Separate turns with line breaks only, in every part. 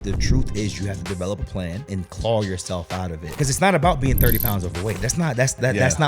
The truth is you have to develop a plan and claw yourself out of it. Because it's not about being 30 pounds overweight. That's not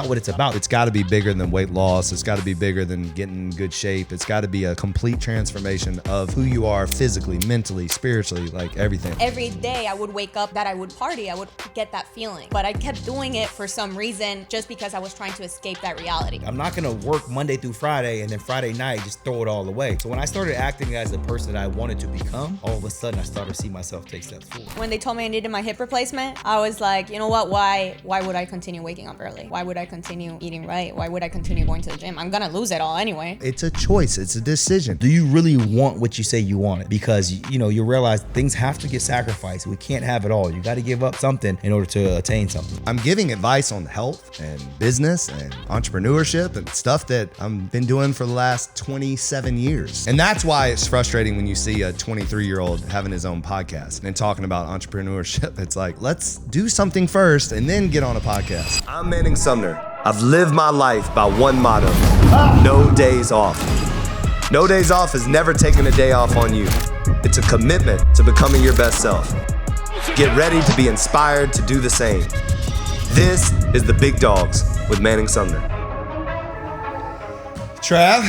what it's about.
It's got to be bigger than weight loss. It's got to be bigger than getting in good shape. It's got to be a complete transformation of who you are physically, mentally, spiritually, like everything.
Every day I would wake up that I would party, I would get that feeling. But I kept doing it for some reason just because I was trying to escape that reality.
I'm not going to work Monday through Friday and then Friday night just throw it all away. So when I started acting as the person that I wanted to become, all of a sudden I started to see myself take steps forward.
When they told me I needed my hip replacement, I was like, you know what, why would I continue waking up early? Why would I continue eating right? Why would I continue going to the gym? I'm gonna lose it all anyway.
It's a choice, it's a decision.
Do you really want what you say you want? Because you realize things have to get sacrificed. We can't have it all. You got to give up something in order to attain something.
I'm giving advice on health and business and entrepreneurship and stuff that I've been doing for the last 27 years. And that's why it's frustrating when you see a 23-year-old having his own podcast and talking about entrepreneurship. It's like, let's do something first and then get on a podcast. I'm Manning Sumner. I've lived my life by one motto: no days off. No days off is never taking a day off on you. It's a commitment to becoming your best self. Get ready to be inspired to do the same. This is the Big Dawgs with Manning Sumner. Trav,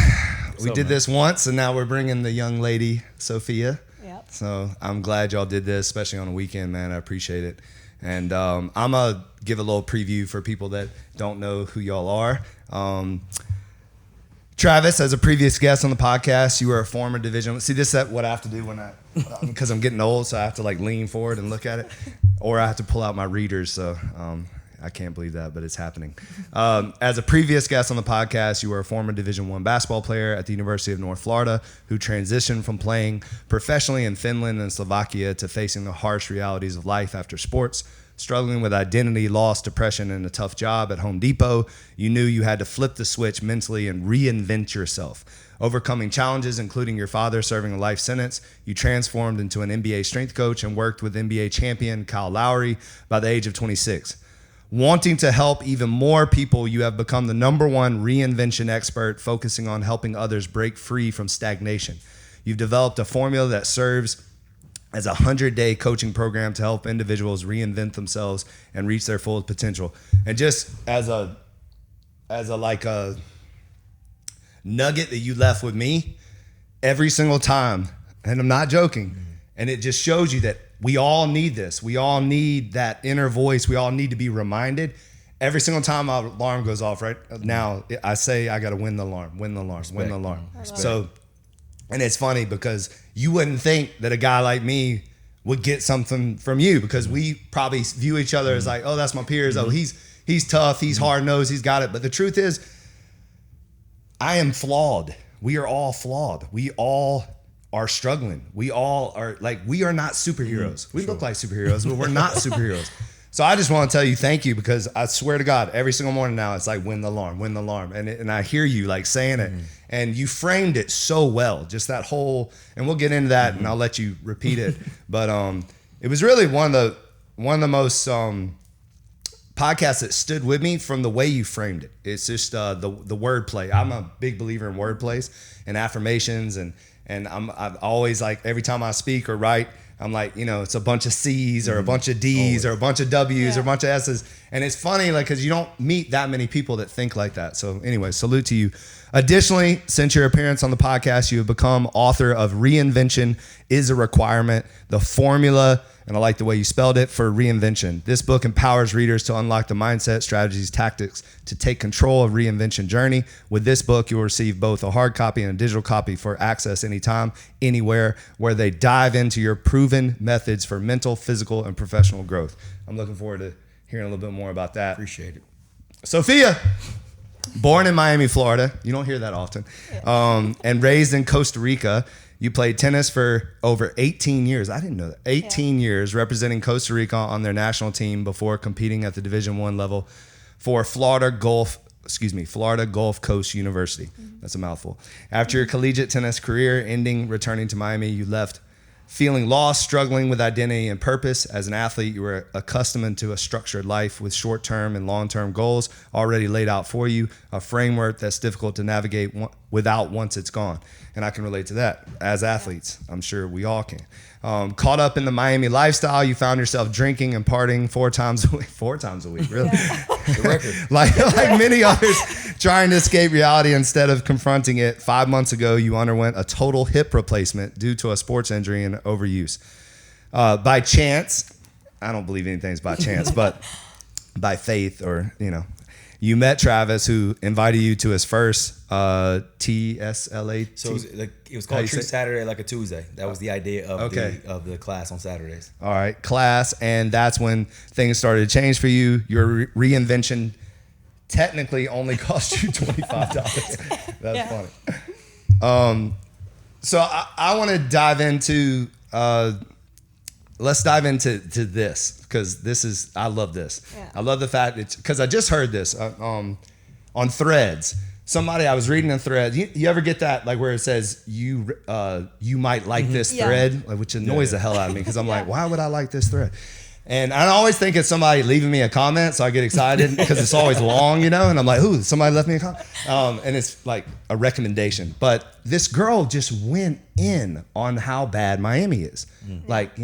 we did this once and now we're bringing the young lady, Sofia.
Yep.
So I'm glad y'all did this, especially on a weekend, man. I appreciate it. And I'm going to give a little preview for people that don't know who y'all are. Travis, as a previous guest on the podcast, you were a former Division. See, this is what I have to do because I'm getting old, so I have to like lean forward and look at it, or I have to pull out my readers. So I can't believe that, but it's happening. As a previous guest on the podcast, you were a former Division I basketball player at the University of North Florida who transitioned from playing professionally in Finland and Slovakia to facing the harsh realities of life after sports. Struggling with identity, loss, depression, and a tough job at Home Depot, you knew you had to flip the switch mentally and reinvent yourself. Overcoming challenges, including your father serving a life sentence, you transformed into an NBA strength coach and worked with NBA champion Kyle Lowry by the age of 26. Wanting to help even more people, you have become the #1 reinvention expert, focusing on helping others break free from stagnation. You've developed a formula that serves as a 100-day coaching program to help individuals reinvent themselves and reach their full potential. And just as a nugget that you left with me, every single time, and I'm not joking, and it just shows you that we all need this. We all need that inner voice. We all need to be reminded. Every single time my alarm goes off, right now, I say I got to win the alarm, win the alarm, win the alarm. So, and it's funny because you wouldn't think that a guy like me would get something from you, because we probably view each other as like, oh, that's my peers. Oh, he's tough. He's hard-nosed. He's got it. But the truth is, I am flawed. We are all flawed. We all are struggling. We all are like, we are not superheroes. We look like superheroes, but we're not superheroes. So I just want to tell you thank you, because I swear to God, every single morning now, it's like, win the alarm. And I hear you like saying it, and you framed it so well, just that whole, and we'll get into that and I'll let you repeat it. But it was really one of the most podcasts that stood with me from the way you framed it. It's just the wordplay. I'm a big believer in wordplays and affirmations, and I've always, like, every time I speak or write, I'm like, it's a bunch of C's or a bunch of D's or a bunch of W's or a bunch of S's. And it's funny, like, because you don't meet that many people that think like that. So anyway, salute to you. Additionally, since your appearance on the podcast, you have become author of Reinvention is a Requirement, the formula, and I like the way you spelled it, for reinvention. This book empowers readers to unlock the mindset, strategies, tactics to take control of reinvention journey. With this book, you'll receive both a hard copy and a digital copy for access anytime, anywhere, where they dive into your proven methods for mental, physical, and professional growth. I'm looking forward to hearing a little bit more about that.
Appreciate it.
Sofia, born in Miami, Florida. You don't hear that often. And raised in Costa Rica. You played tennis for over 18 years. I didn't know that. 18 years representing Costa Rica on their national team before competing at the Division I level for Florida Gulf Coast University. That's a mouthful. After your collegiate tennis career ending, returning to Miami, you left Feeling lost, struggling with identity and purpose. As an athlete, you were accustomed to a structured life with short-term and long-term goals already laid out for you, a framework that's difficult to navigate without once it's gone. And I can relate to that as athletes. I'm sure we all can. Caught up in the Miami lifestyle, you found yourself drinking and partying 4 times a week. 4 times a week, really?
The record.
like many others, trying to escape reality instead of confronting it. 5 months ago, you underwent a total hip replacement due to a sports injury and overuse. By chance, I don't believe anything's by chance, but by faith, or, you met Tarvis, who invited you to his first TSLA.
So it was called Treat Saturday Like a Tuesday. That was the idea of the class on Saturdays.
All right, class, and that's when things started to change for you. Your reinvention technically only cost you $25. That's funny. So I want to dive into. Let's dive into this, because I love this. Yeah. I love the fact that, because I just heard this on Threads. I was reading a thread. You ever get that, like, where it says you might like this thread, which annoys the hell out of me, because I'm like, why would I like this thread? And I always think it's somebody leaving me a comment, so I get excited because it's always long, and I'm like, ooh, somebody left me a comment. And it's like a recommendation. But this girl just went in on how bad Miami is. Mm-hmm. Like,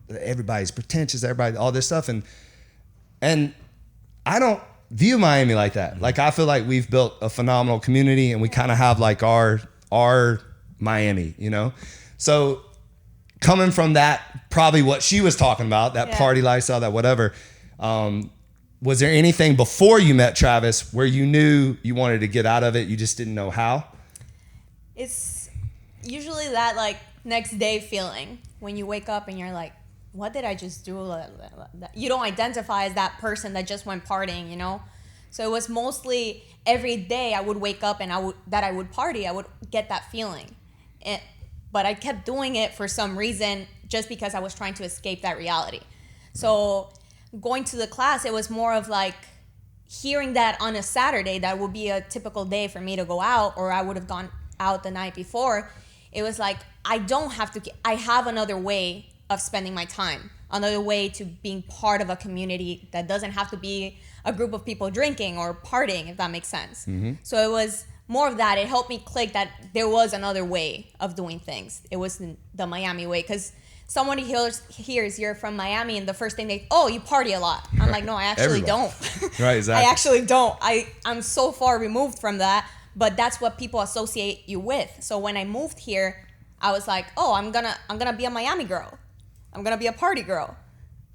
everybody's pretentious, all this stuff. And I don't view Miami like that. Mm-hmm. Like, I feel like we've built a phenomenal community, and we kind of have like our Miami, So coming from that, probably what she was talking about, that party lifestyle, that whatever, was there anything before you met Tarvis where you knew you wanted to get out of it, you just didn't know how?
It's usually that, like, next day feeling when you wake up and you're like, what did I just do? You don't identify as that person that just went partying, So it was mostly every day I would wake up and I would party. I would get that feeling. But I kept doing it for some reason, just because I was trying to escape that reality. So going to the class, it was more of like hearing that on a Saturday, that would be a typical day for me to go out, or I would have gone out the night before. It was like, I have another way of spending my time, another way to being part of a community that doesn't have to be a group of people drinking or partying, if that makes sense. Mm-hmm. So it was more of that. It helped me click that there was another way of doing things. It was the Miami way, because somebody hears you're from Miami, and the first thing you party a lot. I'm like, no, I actually don't.
Right, exactly.
I actually don't. I'm so far removed from that, but that's what people associate you with. So when I moved here, I was like, oh, I'm gonna be a Miami girl. I'm gonna be a party girl.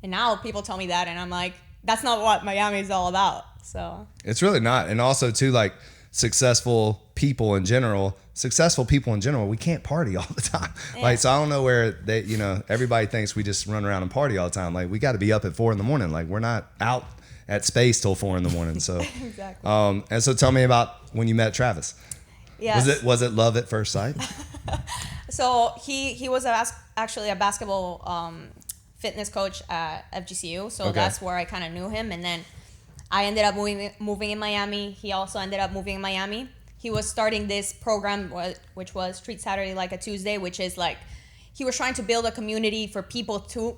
And now people tell me that, and I'm like, that's not what Miami is all about. So
it's really not. And also too, like, successful people in general, we can't party all the time. Yeah. Like, so I don't know where they, everybody thinks we just run around and party all the time. Like, we got to be up at 4 a.m. Like, we're not out at space till 4 a.m. So,
exactly.
And so tell me about when you met Tarvis.
Yes.
Was it love at first sight?
So he was actually a basketball fitness coach at FGCU. So that's where I kind of knew him. And then I ended up moving in Miami. He also ended up moving in Miami. He was starting this program, which was Treat Saturday Like a Tuesday, which is like, he was trying to build a community for people to,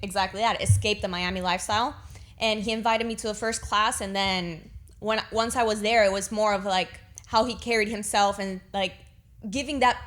exactly that, escape the Miami lifestyle. And he invited me to the first class. And then once I was there, it was more of like how he carried himself, and like giving that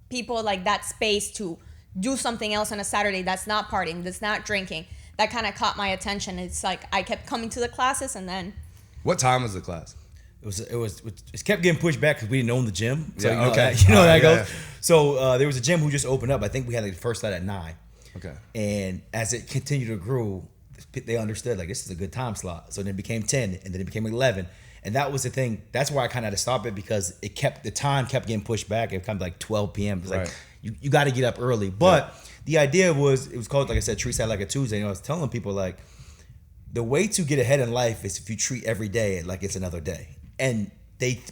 people like that space to do something else on a Saturday that's not partying, that's not drinking. That kind of caught my attention. It's like I kept coming to the classes, and then.
What time was the class?
It kept getting pushed back because we didn't own the gym. So
yeah, okay.
How that goes. Yeah. So there was a gym who just opened up. I think we had the first slot at 9.
Okay.
And as it continued to grow, they understood like this is a good time slot. So then it became 10, and then it became 11. And that was the thing. That's where I kind of had to stop it, because the time kept getting pushed back. It became like 12 p.m. It's like you got to get up early. But the idea it was called, like I said, Treat Saturday Like a Tuesday. I was telling people, like, the way to get ahead in life is if you treat every day like it's another day. And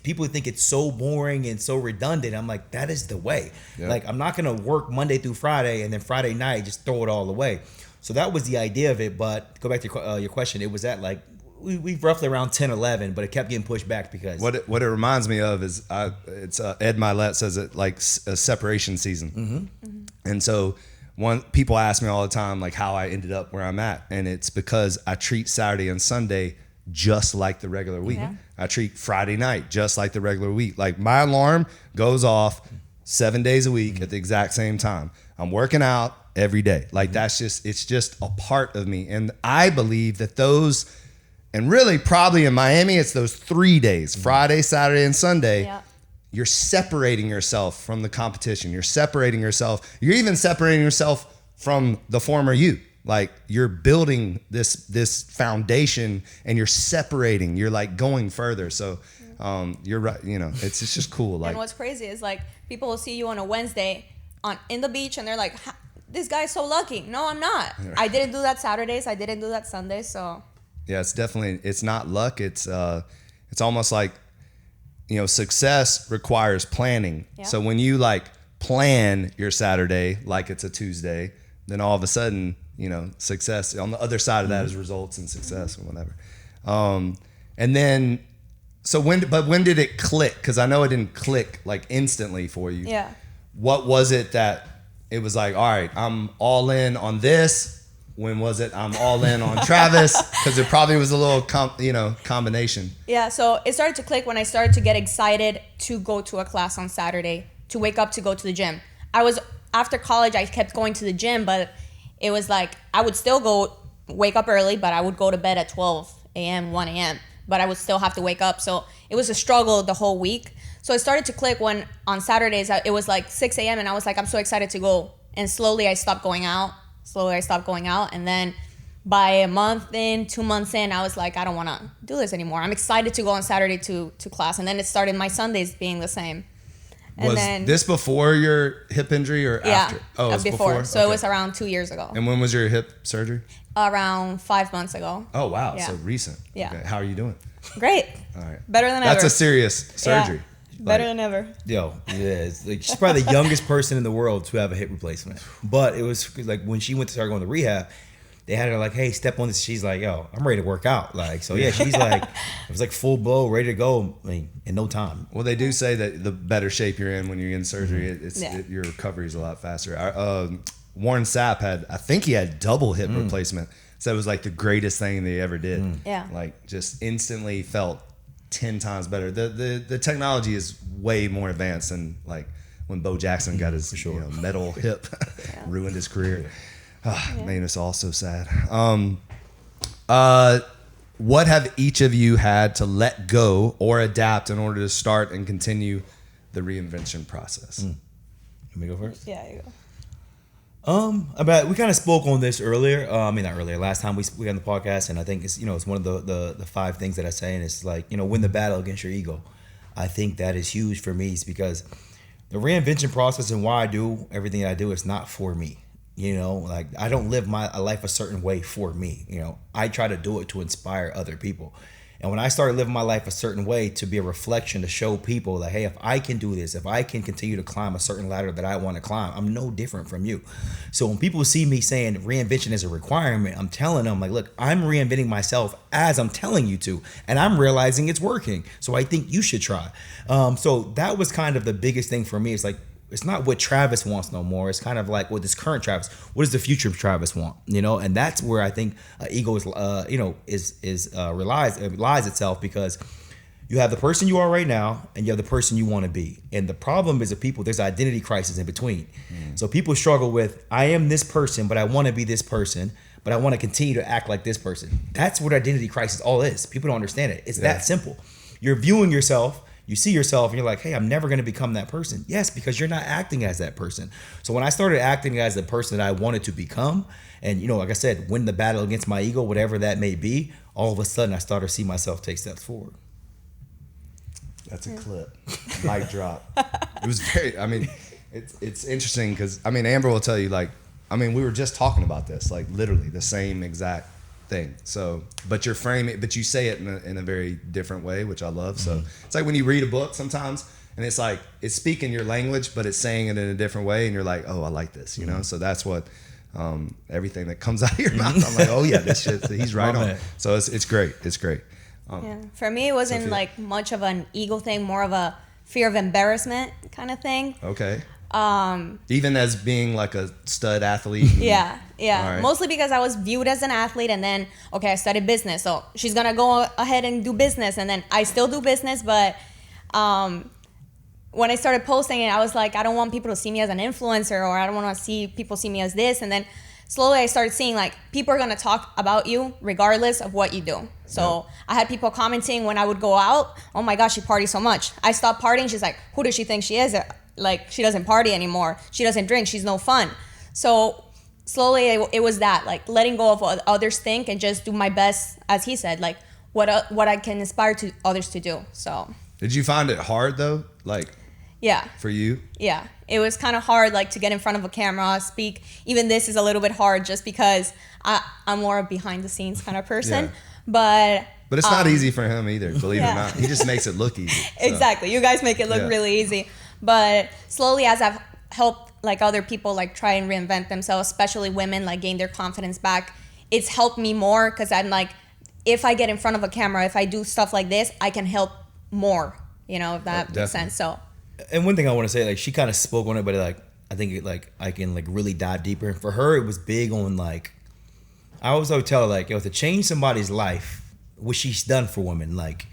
people think it's so boring and so redundant. I'm like, that is the way. Yep. Like, I'm not gonna work Monday through Friday and then Friday night just throw it all away. So that was the idea of it. But go back to your question. It was at like we roughly around 10, 11, but it kept getting pushed back because
what it reminds me of is Ed Milet says it like a separation season. Mm-hmm. Mm-hmm. And so People ask me all the time like how I ended up where I'm at, and it's because I treat Saturday and Sunday just like the regular week.
Yeah.
I treat Friday night just like the regular week. Like my alarm goes off 7 days a week at the exact same time. I'm working out every day. Like it's just a part of me. And I believe that those, and really probably in Miami, it's those 3 days, Friday, Saturday, and Sunday.
Yeah.
You're separating yourself from the competition. You're separating yourself. You're even separating yourself from the former you. Like you're building this foundation and you're separating. You're like going further. So you're right. You know, it's just cool. Like,
and what's crazy is like people will see you on a Wednesday in the beach and they're like, this guy's so lucky. No, I'm not. I didn't do that Saturdays. I didn't do that Sundays. So
yeah, it's not luck. It's almost like, you know, success requires planning.
Yeah.
So when you like plan your Saturday like it's a Tuesday, then all of a sudden, you know, success on the other side of that is results and success or whatever. And then, so when did it click? Because I know it didn't click like instantly for you.
yeah.
What was it that it was like, all right, I'm all in on this? When was it I'm all in on Travis? Because it probably was a little combination.
Yeah, so it started to click when I started to get excited to go to a class on Saturday, to wake up to go to the gym. After college, I kept going to the gym, but it was like I would still wake up early, but I would go to bed at 12 a.m., 1 a.m., but I would still have to wake up. So it was a struggle the whole week. So it started to click when on Saturdays, it was like 6 a.m. and I was like, I'm so excited to go. And slowly I stopped going out. And then by a month in, 2 months in, I was like, I don't want to do this anymore. I'm excited to go on Saturday to class. And then it started my Sundays being the same. And
was
then,
this before your hip injury or after? Oh, it was before.
So it was around 2 years ago.
And when was your hip surgery?
Around 5 months ago.
Oh, wow.
Yeah.
So recent.
Yeah.
Okay. How are you doing?
Great.
All right.
Better than ever.
That's a serious surgery.
Yeah. Better than ever.
Yo, yeah, it's like she's probably the youngest person in the world to have a hip replacement. But it was like when she went to start going to rehab, they had her like, hey, step on this. She's like, yo, I'm ready to work out. Like, so yeah, she's like, it was like full blow, ready to go, I mean, in no time.
Well, they do say that the better shape you're in when you're in surgery, your recovery is a lot faster. Warren Sapp I think he had double hip replacement. So it was like the greatest thing they ever did.
Yeah.
Like just instantly felt 10 times better. The technology is way more advanced than like when Bo Jackson got his metal hip, ruined his career. Man, it's all so sad. What have each of you had to let go or adapt in order to start and continue the reinvention process?
Let me go first.
Yeah, you go.
We kind of spoke on this earlier. Not earlier. Last time we got on the podcast, and I think it's it's one of the 5 things that I say, and it's like win the battle against your ego. I think that is huge for me, is because the reinvention process and why I do everything I do is not for me. Like I don't live my life a certain way for me. I try to do it to inspire other people. And when I started living my life a certain way to be a reflection, to show people that, hey, if I can do this, if I can continue to climb a certain ladder that I want to climb, I'm no different from you. So when people see me saying reinvention is a requirement, I'm telling them, like, look, I'm reinventing myself as I'm telling you to, and I'm realizing it's working. So I think you should try. So that was kind of the biggest thing for me. It's like, it's not what Travis wants no more. It's kind of like what this current Travis, what does the future of Travis want? And that's where I think ego is, lies itself, because you have the person you are right now and you have the person you want to be. And the problem is that there's identity crisis in between. So people struggle with, I am this person, but I want to be this person, but I want to continue to act like this person. That's what identity crisis all is. People don't understand it. It's that simple. You're viewing yourself. You see yourself and you're like, hey, I'm never going to become that person. Yes, because you're not acting as that person. So when I started acting as the person that I wanted to become, and, like I said, win the battle against my ego, whatever that may be, all of a sudden I started to see myself take steps forward.
That's a clip. Mic drop. It was it's interesting because, Amber will tell you, we were just talking about this, like literally the same exact thing. So, but you say it in a very different way, which I love. So it's like when you read a book sometimes, and it's like it's speaking your language, but it's saying it in a different way, and you're like, oh, I like this, So that's what everything that comes out of your mouth, I'm like, oh yeah, this shit, he's right on. So it's great. It's great.
For me, it wasn't
Sofia?
like much of an ego thing, more of a fear of embarrassment kind of thing.
Okay. Even as being like a stud athlete?
Yeah.
Right.
Mostly because I was viewed as an athlete, and then, okay, I studied business. So she's going to go ahead and do business. And then I still do business, but when I started posting it, I was like, I don't want people to see me as an influencer, or I don't want to see people see me as this. And then slowly I started seeing like people are going to talk about you regardless of what you do. So I had people commenting when I would go out, oh my gosh, she parties so much. I stopped partying. She's like, who does she think she is? Like, she doesn't party anymore. She doesn't drink. She's no fun. So slowly it was that, like, letting go of what others think and just do my best, as he said, like what I can inspire to others to do. So
did you find it hard though? Like,
yeah.
For you?
Yeah. It was kind of hard, like, to get in front of a camera, speak. Even this is a little bit hard just because I'm more a behind the scenes kind of person.
Yeah.
But
it's not easy for him either, believe it or not. He just makes it look easy. So.
Exactly. You guys make it look really easy. But slowly, as I've helped like other people like try and reinvent themselves, especially women, like gain their confidence back, it's helped me more because I'm like, if I get in front of a camera, if I do stuff like this, I can help more, you know, if that makes sense. So.
And one thing I want to say, like, she kind of spoke on it, but like, I think it, like, I can like really dive deeper. For her, it was big on like, I always tell her, like, to change somebody's life, what she's done for women, like,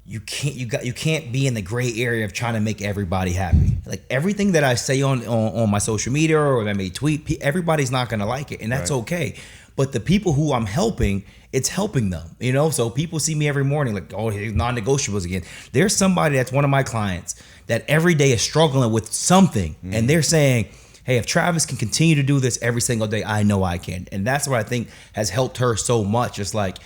you can't be in the gray area of trying to make everybody happy. Like, everything that I say on my social media or I may tweet, everybody's not gonna like it, and that's okay. But the people who I'm helping, it's helping them, you know? So people see me every morning like, oh, here's non-negotiables again. There's somebody that's one of my clients that every day is struggling with something, and they're saying, hey, if Travis can continue to do this every single day, I know I can. And that's what I think has helped her so much. It's like,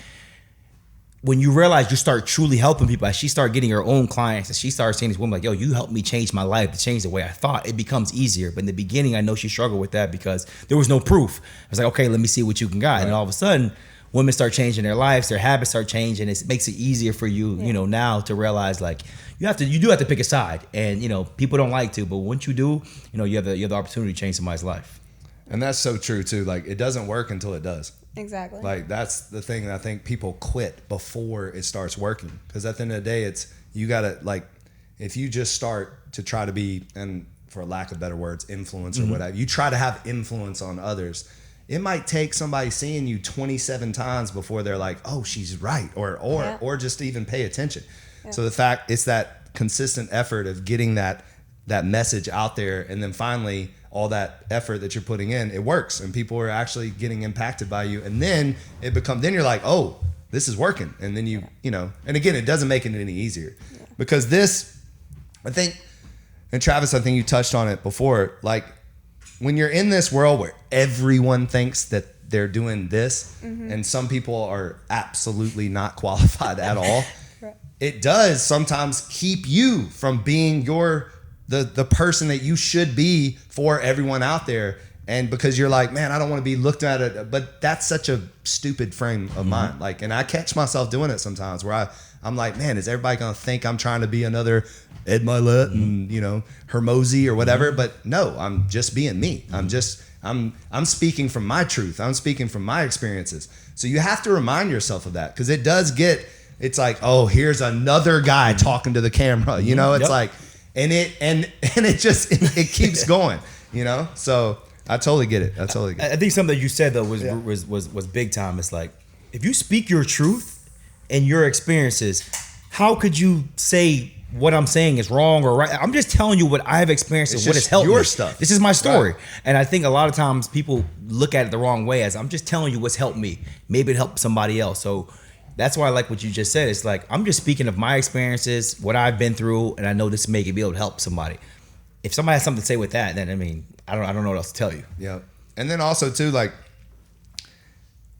when you realize you start truly helping people, as she started getting her own clients, and she started seeing these women like, yo, you helped me change my life, to change the way I thought, it becomes easier. But in the beginning, I know she struggled with that because there was no proof. I was like, okay, let me see what you can got. Right. And all of a sudden, women start changing their lives, their habits start changing. It makes it easier for you, you know, now to realize like, you do have to pick a side. And, you know, people don't like to, but once you do, you know, you have the opportunity to change somebody's life. And
that's so true too. Like, it doesn't work until it does.
Exactly.
Like, that's the thing that I think people quit before it starts working. Because at the end of the day, it's, you gotta, like, if you just start to try to be, and for lack of better words, influence or whatever, you try to have influence on others, it might take somebody seeing you 27 times before they're like, oh, she's right, or just even pay attention. Yeah. So the fact, it's that consistent effort of getting that message out there, and then finally all that effort that you're putting in, it works, and people are actually getting impacted by you, and then then you're like, oh, this is working, and then you know, and again, it doesn't make it any easier, because this, I think, and Travis, I think you touched on it before, like, when you're in this world where everyone thinks that they're doing this, and some people are absolutely not qualified at all, it does sometimes keep you from being the person that you should be for everyone out there. And because you're like, man, I don't want to be looked at it, but that's such a stupid frame of mind. Like, and I catch myself doing it sometimes where I'm like, man, is everybody going to think I'm trying to be another Ed Milet and, you know, Hermosi or whatever? But no, I'm just being me. I'm speaking from my truth. I'm speaking from my experiences. So you have to remind yourself of that, because it does it's like, oh, here's another guy talking to the camera, you know, it's like, and it just it keeps going, you know. So I totally get it. I
think something that you said though was big time. It's like, if you speak your truth and your experiences, how could you say what I'm saying is wrong or right? I'm just telling you what I've experienced and what has helped
your
me.
Stuff.
This is my story, and I think a lot of times people look at it the wrong way, as I'm just telling you what's helped me. Maybe it helped somebody else. So that's why I like what you just said. It's like, I'm just speaking of my experiences, what I've been through, and I know this may be able to help somebody. If somebody has something to say with that, then I mean, I don't know what else to tell you.
Yeah. And then also too, like,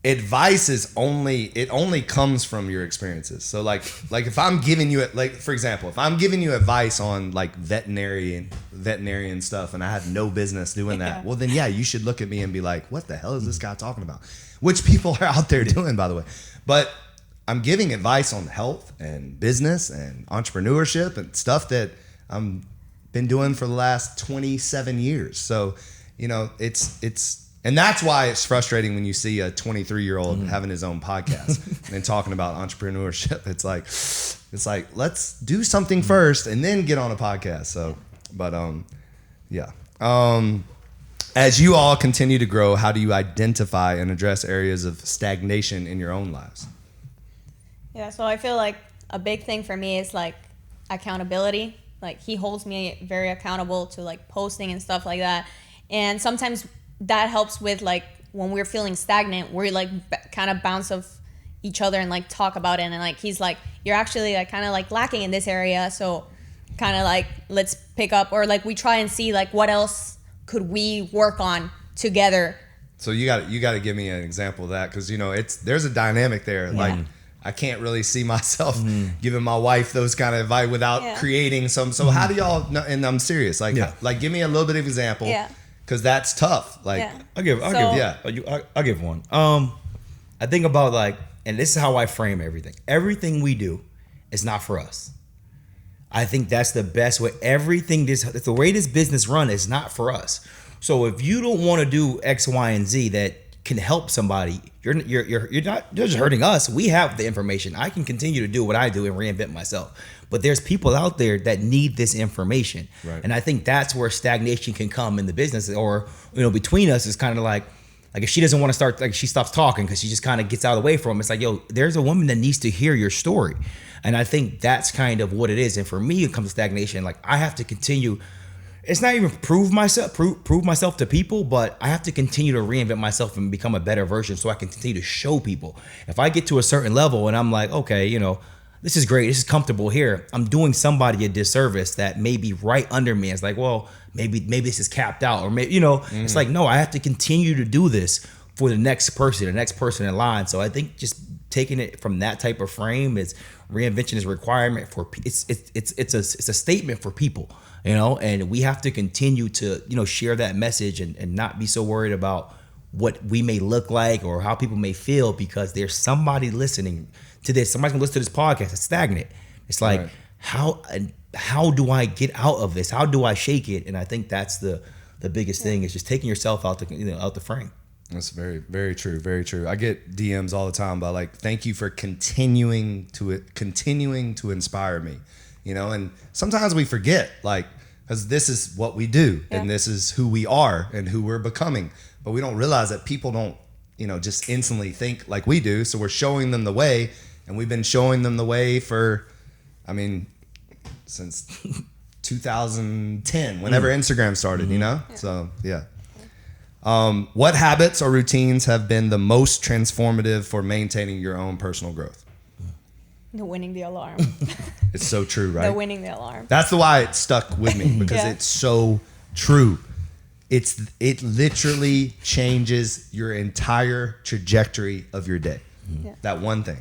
advice only comes from your experiences. So like if I'm giving you like, for example, if I'm giving you advice on like veterinarian stuff, and I had no business doing that, well then you should look at me and be like, what the hell is this guy talking about? Which people are out there doing, by the way. But I'm giving advice on health and business and entrepreneurship and stuff that I'm been doing for the last 27 years. So, you know, and that's why it's frustrating when you see a 23-year-old having his own podcast and talking about entrepreneurship. It's like, let's do something first and then get on a podcast. So, but yeah. As you all continue to grow, how do you identify and address areas of stagnation in your own lives?
Yeah, so I feel like a big thing for me is like accountability. Like he holds me very accountable to like posting and stuff like that. And sometimes that helps with like when we're feeling stagnant, we're like kind of bounce off each other and like talk about it. And like he's like, you're actually like kind of like lacking in this area. So kind of like let's pick up, or like we try and see like what else could we work on together.
So you got to give me an example of that, because there's a dynamic there.
Yeah.
Like I can't really see myself giving my wife those kind of advice without creating some. So how do y'all know? And I'm serious. Like give me a little bit of example.
Yeah.
Because that's tough. Like
I'll give one. I think about like, and this is how I frame everything. Everything we do is not for us. I think that's the best way. The way this business run is not for us. So if you don't want to do X, Y, and Z that can help somebody, you're not just hurting us. We have the information. I can continue to do what I do and reinvent myself. But there's people out there that need this information.
Right.
And I think that's where stagnation can come in the business, or between us is kind of like if she doesn't want to start, like she stops talking because she just kind of gets out of the way from it. It's like, yo, there's a woman that needs to hear your story. And I think that's kind of what it is. And for me, it comes to stagnation. Like I have to continue. It's not even prove myself to people, but I have to continue to reinvent myself and become a better version so I can continue to show people. If I get to a certain level and I'm like, okay, this is great, this is comfortable here, I'm doing somebody a disservice that may be right under me. It's like, well, maybe this is capped out, or maybe, it's like, no, I have to continue to do this for the next person in line. So I think just taking it from that type of frame is reinvention is a requirement for it's a statement for people, and we have to continue to share that message and not be so worried about what we may look like or how people may feel, because there's somebody listening to this. Somebody's gonna listen to this podcast. It's stagnant. It's like, right. How do I get out of this? How do I shake it? And I think that's the biggest thing, is just taking yourself out the frame.
That's very, very true. Very true. I get DMs all the time about like, thank you for continuing to inspire me, and sometimes we forget, like, because this is what we do and this is who we are and who we're becoming. But we don't realize that people don't, just instantly think like we do. So we're showing them the way, and we've been showing them the way for, since 2010, whenever Instagram started, So, yeah. What habits or routines have been the most transformative for maintaining your own personal growth?
The winning the alarm.
It's so true, right?
The winning the alarm.
That's why it stuck with me, because it's so true. It literally changes your entire trajectory of your day.
Yeah.
That one thing.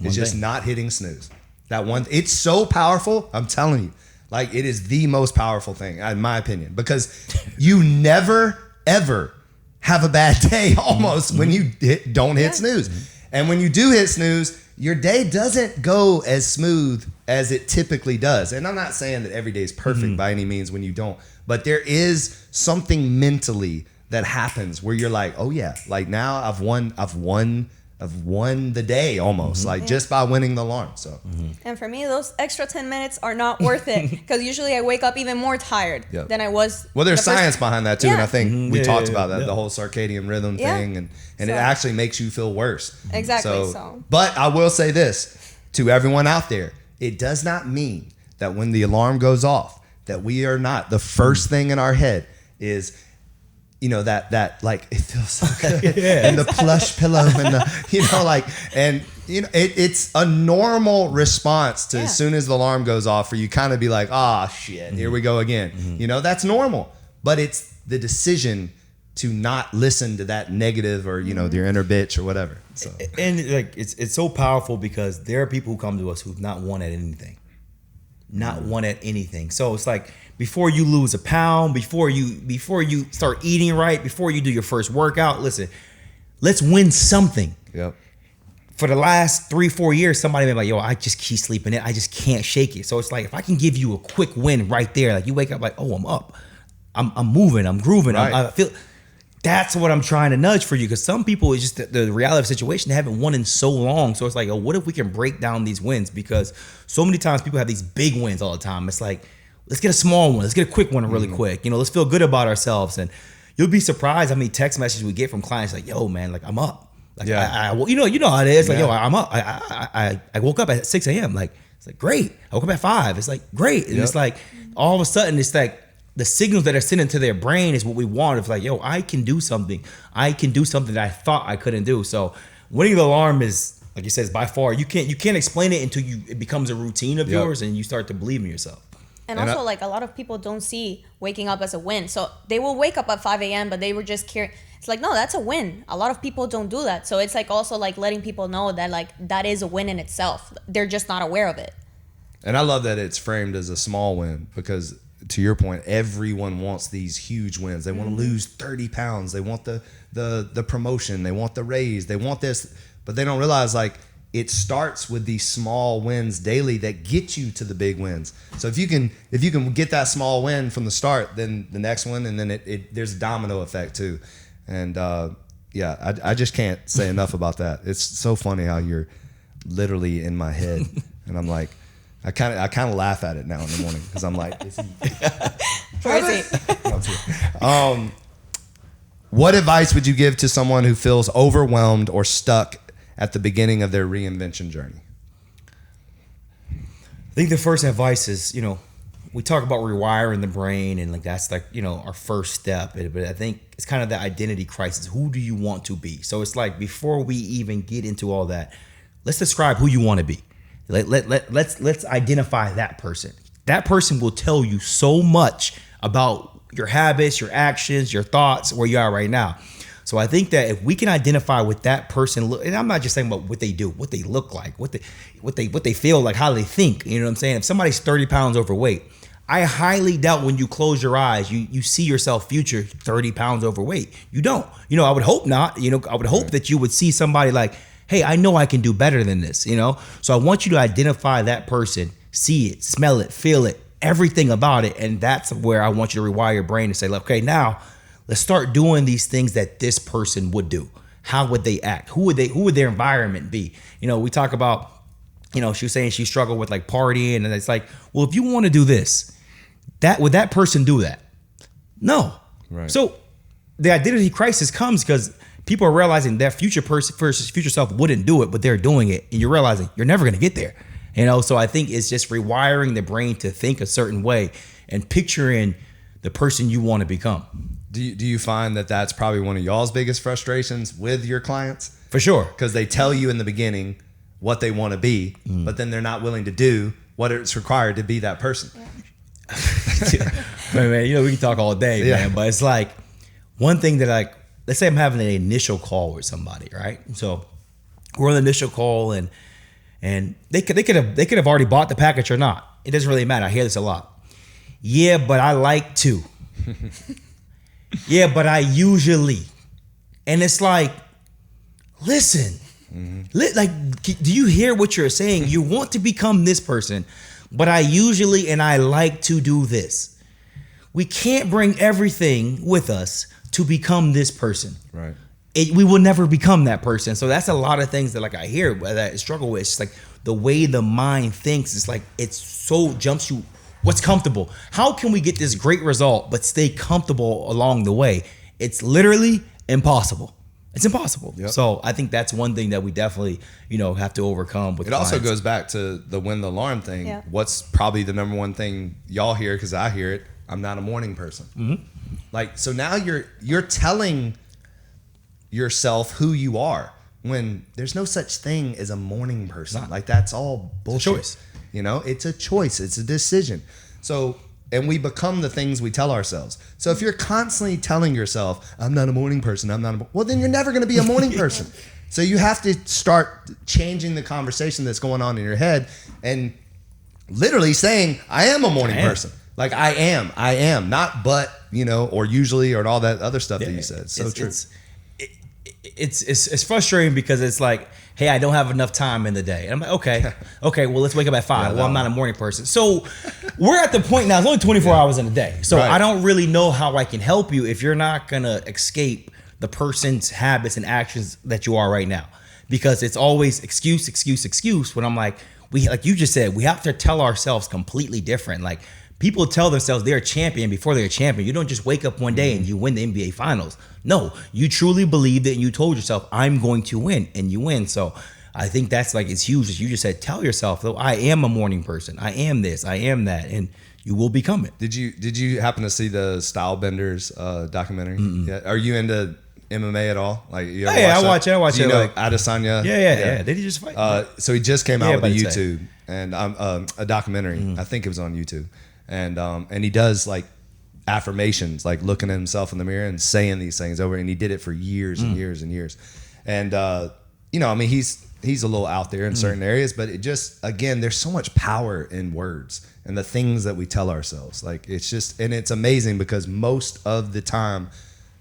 It's just not hitting snooze. It's so powerful. I'm telling you, like, it is the most powerful thing, in my opinion, because you never, ever have a bad day almost when you don't hit snooze. And when you do hit snooze, your day doesn't go as smooth as it typically does. And I'm not saying that every day is perfect by any means when you don't, but there is something mentally that happens where you're like, oh yeah, like now I've won the day almost, like just by winning the alarm. So,
and for me, those extra 10 minutes are not worth it, because usually I wake up even more tired than I was.
Well, there's science behind that too, and I think we talked about that,
the
whole circadian rhythm thing, and it actually makes you feel worse.
Exactly.
But I will say this to everyone out there: it does not mean that when the alarm goes off, that we are not, the first thing in our head is, that like, it feels so good. And the plush pillow and it's a normal response to as soon as the alarm goes off for you kind of be like, shit, here we go again. That's normal, but it's the decision to not listen to that negative or, your inner bitch or whatever. So.
And like, it's so powerful, because there are people who come to us who've not won at anything. So it's like, before you lose a pound, before you start eating right, before you do your first workout, listen, let's win something.
Yep.
For the last 3-4 years, somebody may be like, yo, I just keep sleeping in. I just can't shake it. So it's like, if I can give you a quick win right there, like you wake up like, oh, I'm up. I'm moving. I'm grooving.
Right.
I feel. That's what I'm trying to nudge for you, because some people, it's just the reality of the situation, they haven't won in so long. So it's like, what if we can break down these wins? Because so many times people have these big wins all the time. It's like, let's get a small one. Let's get a quick one really quick. Let's feel good about ourselves. And you'll be surprised how many text messages we get from clients like, yo, man, like I'm up. Like, you know how it is. Like, yo, I'm up. I woke up at 6 a.m. Like, it's like, great. I woke up at 5. It's like, great. And it's like, all of a sudden, it's like the signals that are sent into their brain is what we want. It's like, yo, I can do something. I can do something that I thought I couldn't do. So winning the alarm is, like you said, is by far, you can't explain it until it becomes a routine of yours and you start to believe in yourself.
And also, like, a lot of people don't see waking up as a win. So they will wake up at 5 a.m., but they were just curious. It's like, no, that's a win. A lot of people don't do that. So it's like also like letting people know that like that is a win in itself. They're just not aware of it.
And I love that it's framed as a small win because, to your point, everyone wants these huge wins. They want to lose 30 pounds. They want the promotion. They want the raise. They want this. But they don't realize, like, it starts with these small wins daily that get you to the big wins. So if you can get that small win from the start, then the next one, and then there's a domino effect too. And I just can't say enough about that. It's so funny how you're literally in my head, and I'm like, I kind of laugh at it now in the morning because I'm like, what advice would you give to someone who feels overwhelmed or stuck at the beginning of their reinvention journey?
I think the first advice is, we talk about rewiring the brain and like that's like, our first step. But I think it's kind of the identity crisis. Who do you want to be? So it's like before we even get into all that, let's describe who you want to be. Let's identify that person. That person will tell you so much about your habits, your actions, your thoughts, where you are right now. So I think that if we can identify with that person, and I'm not just saying about what they do, what they look like, what they feel like, how they think. You know what I'm saying? If somebody's 30 pounds overweight, I highly doubt when you close your eyes, you see yourself future 30 pounds overweight. You don't. I would hope not. I would hope that you would see somebody like, hey, I know I can do better than this. So I want you to identify that person, see it, smell it, feel it, everything about it, and that's where I want you to rewire your brain to say, okay, now let's start doing these things that this person would do. How would they act? Who would their environment be? We talk about, she was saying she struggled with like partying, and it's like, well, if you want to do this, would that person do that? No.
Right. So
the identity crisis comes because people are realizing their future person versus future self wouldn't do it, but they're doing it, and you're realizing you're never going to get there. So I think it's just rewiring the brain to think a certain way and picturing the person you want to become.
Do you find that that's probably one of y'all's biggest frustrations with your clients?
For sure.
Because they tell you in the beginning what they want to be, but then they're not willing to do what it's required to be that person.
Yeah. Man, we can talk all day, man, but it's like one thing that let's say I'm having an initial call with somebody, right? So we're on the initial call and they could have already bought the package or not. It doesn't really matter. I hear this a lot. Yeah, but I like to. Yeah, but I usually. And it's like, listen, do you hear what you're saying? You want to become this person, but I usually and I like to do this. We can't bring everything with us to become this person.
Right.
We will never become that person. So that's a lot of things that I hear that I struggle with. It's like the way the mind thinks. It's like it's so jumps you. What's comfortable? How can we get this great result but stay comfortable along the way? It's literally impossible. It's impossible. Yep. So I think that's one thing that we definitely, have to overcome with clients.
Also goes back to the win the alarm thing.
Yeah.
What's probably the number one thing y'all hear, because I hear it, I'm not a morning person. Mm-hmm. So now you're telling yourself who you are when there's no such thing as a morning person. That's all bullshit.
It's a choice.
It's a choice. It's a decision. So, and we become the things we tell ourselves. So if you're constantly telling yourself, I'm not a morning person, well, then you're never going to be a morning person. So you have to start changing the conversation that's going on in your head and literally saying, I am a morning person. Like I am, not but, or usually or all that other stuff that you said. So true.
It's frustrating because it's like, hey, I don't have enough time in the day. And I'm like, okay, well, let's wake up at 5. Well, I'm not a morning person. So we're at the point now, it's only 24 hours in a day. So I don't really know how I can help you if you're not going to escape the person's habits and actions that you are right now. Because it's always excuse when I'm like, like you just said, we have to tell ourselves completely different. Like people tell themselves they're a champion before they're a champion. You don't just wake up one day and you win the NBA Finals. No, you truly believed it and you told yourself, I'm going to win, and you win. So I think that's like, it's huge. As you just said, tell yourself, though, I am a morning person. I am this, I am that, and you will become it.
Did you happen to see the Style Benders documentary? Yeah. Are you into MMA at all? Like, you ever
I watch it.
Do you know
like
Adesanya?
Yeah. They just fight.
So he just came out with a
but
YouTube and a documentary. I think it was on YouTube, and he does like affirmations, like looking at himself in the mirror and saying these things over. And he did it for years and years and years. And you know, I mean, he's a little out there in certain areas, but it just, again, there's so much power in words and the things that we tell ourselves. Like, it's just, and it's amazing because most of the time,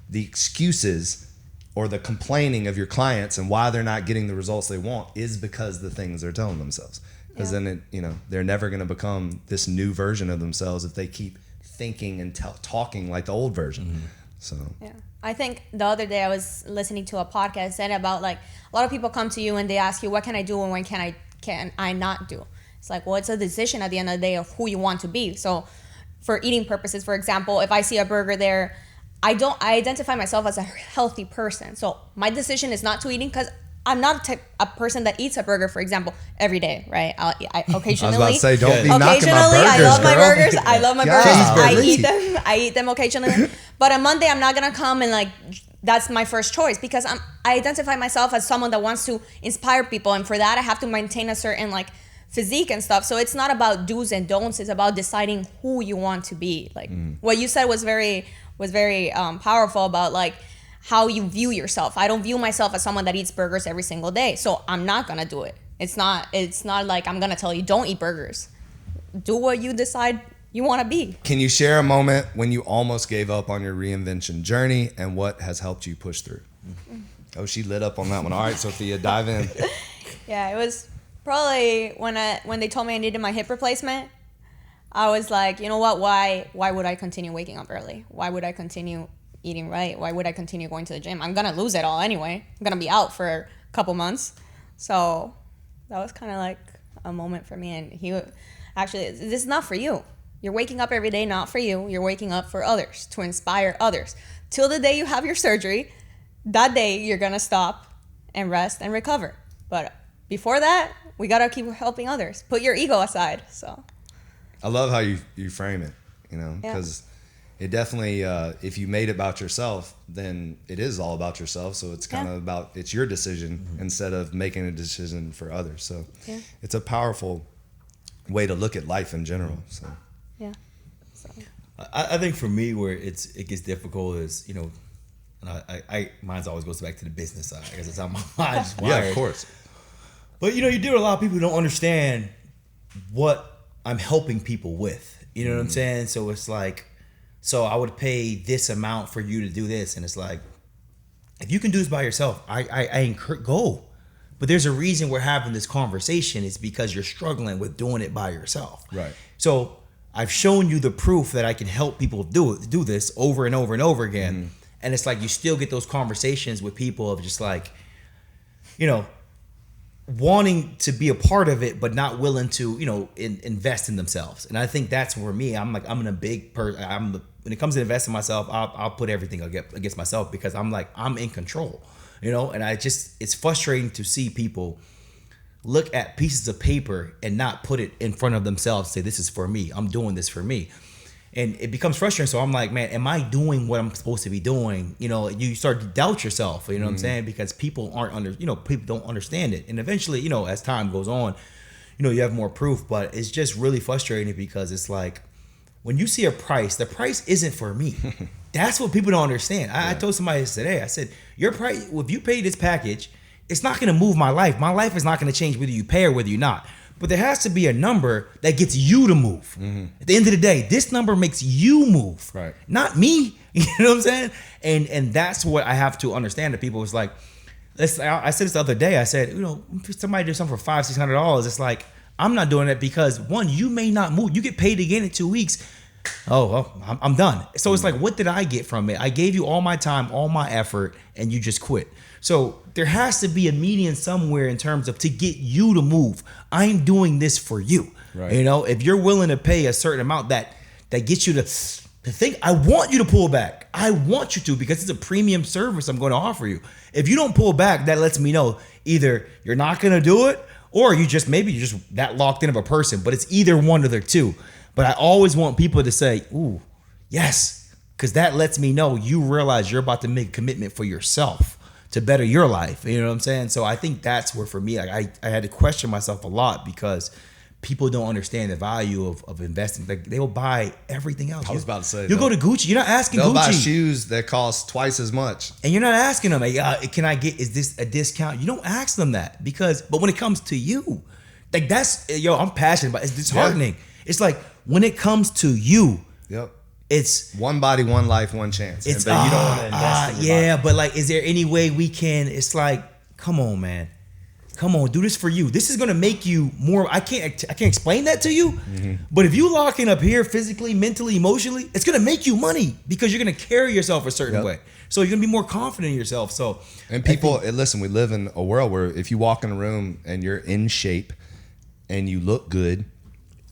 the excuses or the complaining of your clients and why they're not getting the results they want is because the things they're telling themselves. Because then, it, you know, they're never going to become this new version of themselves if they keep thinking and talking like the old version. So
yeah, I think the other day I was listening to a podcast and about like a lot of people come to you and they ask you, what can I do and when can I not do? It's like, well, it's a decision at the end of the day of who you want to be. So for eating purposes, for example, if I see a burger there, I identify myself as a healthy person. So my decision is not to eating because I'm not a person that eats a burger, for example, every day, right? I occasionally.
I was about to say, don't be knocking my
occasionally,
burgers,
I love my
girl.
burgers. I love my
Yeah.
burgers. I eat them occasionally. But on Monday, I'm not gonna come and like, that's my first choice because I identify myself as someone that wants to inspire people, and for that, I have to maintain a certain like physique and stuff. So it's not about do's and don'ts. It's about deciding who you want to be. Like what you said was very powerful about like how you view yourself. I don't view myself as someone that eats burgers every single day, so I'm not gonna do it. It's not like I'm gonna tell you don't eat burgers. Do what you decide you want to be.
Can you share a moment when you almost gave up on your reinvention journey and what has helped you push through? Oh, she lit up on that one. All right, Sofia, dive in.
Yeah, it was probably when they told me I needed my hip replacement. I was like, you know what? Why would I continue waking up early? Why would I continue eating right? Why would I continue going to the gym? I'm gonna lose it all anyway. I'm gonna be out for a couple months. So that was kind of like a moment for me. And he actually, this is not for you. You're waking up every day not for you. You're waking up for others, to inspire others. Till the day you have your surgery, that day you're gonna stop and rest and recover. But before that, we gotta keep helping others. Put your ego aside. So
I love how you frame it, you know, because it definitely, if you made it about yourself, then it is all about yourself. So it's kind of about, it's your decision instead of making a decision for others. So it's a powerful way to look at life in general. So
yeah. So
I think for me, where it gets difficult is, you know, and I mine's always goes back to the business side because it's how my mind's wired.
yeah, of course.
But you know, you deal with a lot of people who don't understand what I'm helping people with. You know what I'm saying? So it's like, so I would pay this amount for you to do this, and it's like, if you can do this by yourself, I encourage go. But there's a reason we're having this conversation. It's because you're struggling with doing it by yourself.
Right.
So I've shown you the proof that I can help people do this over and over and over again. And it's like you still get those conversations with people of just like, you know, wanting to be a part of it, but not willing to, you know, invest in themselves. And I think that's where me, I'm like, I'm in a big person. When it comes to investing in myself, I'll put everything against myself because I'm like, I'm in control, you know? And it's frustrating to see people look at pieces of paper and not put it in front of themselves, say, this is for me. I'm doing this for me. And it becomes frustrating. So I'm like, man, am I doing what I'm supposed to be doing? You know, you start to doubt yourself, you know what I'm saying? Because people people don't understand it. And eventually, you know, as time goes on, you know, you have more proof, but it's just really frustrating because it's like, when you see a price, the price isn't for me. That's what people don't understand. I told somebody this today, I said, your price, if you pay this package, it's not going to move my life. My life is not going to change whether you pay or whether you're not. But there has to be a number that gets you to move. At the end of the day, this number makes you move,
right?
Not me. You know what I'm saying? And that's what I have to understand. That people was like, I said this the other day. I said, you know, if somebody do something for $500-$600, it's like, I'm not doing it because one, you may not move. You get paid again in 2 weeks. Oh, well, I'm done. So it's like, what did I get from it? I gave you all my time, all my effort, and you just quit. So there has to be a median somewhere in terms of to get you to move. I'm doing this for you. Right. You know, if you're willing to pay a certain amount that that gets you to think, I want you to pull back. I want you to, because it's a premium service I'm going to offer you. If you don't pull back, that lets me know either you're not going to do it, or you're just that locked in of a person, but it's either one of the two. But I always want people to say, ooh, yes, because that lets me know you realize you're about to make a commitment for yourself to better your life. You know what I'm saying? So I think that's where, for me, like I had to question myself a lot, because people don't understand the value of investing. Like, they'll buy everything else.
I was about to say,
you'll go to Gucci. You're not asking Gucci.
They'll buy shoes that cost twice as much.
And you're not asking them, is this a discount? You don't ask them that, but when it comes to you, like, I'm passionate about it. It's disheartening. Yeah. It's like, when it comes to you,
yep,
it's
one body, one life, one chance. But you don't want to invest in your body.
But like, is there any way we can, it's like, come on, man. Come on, do this for you. This is gonna make you more. I can't explain that to you. But if you lock in up here physically, mentally, emotionally, it's gonna make you money, because you're gonna carry yourself a certain way. So you're gonna be more confident in yourself. So,
and people, listen, we live in a world where if you walk in a room and you're in shape and you look good,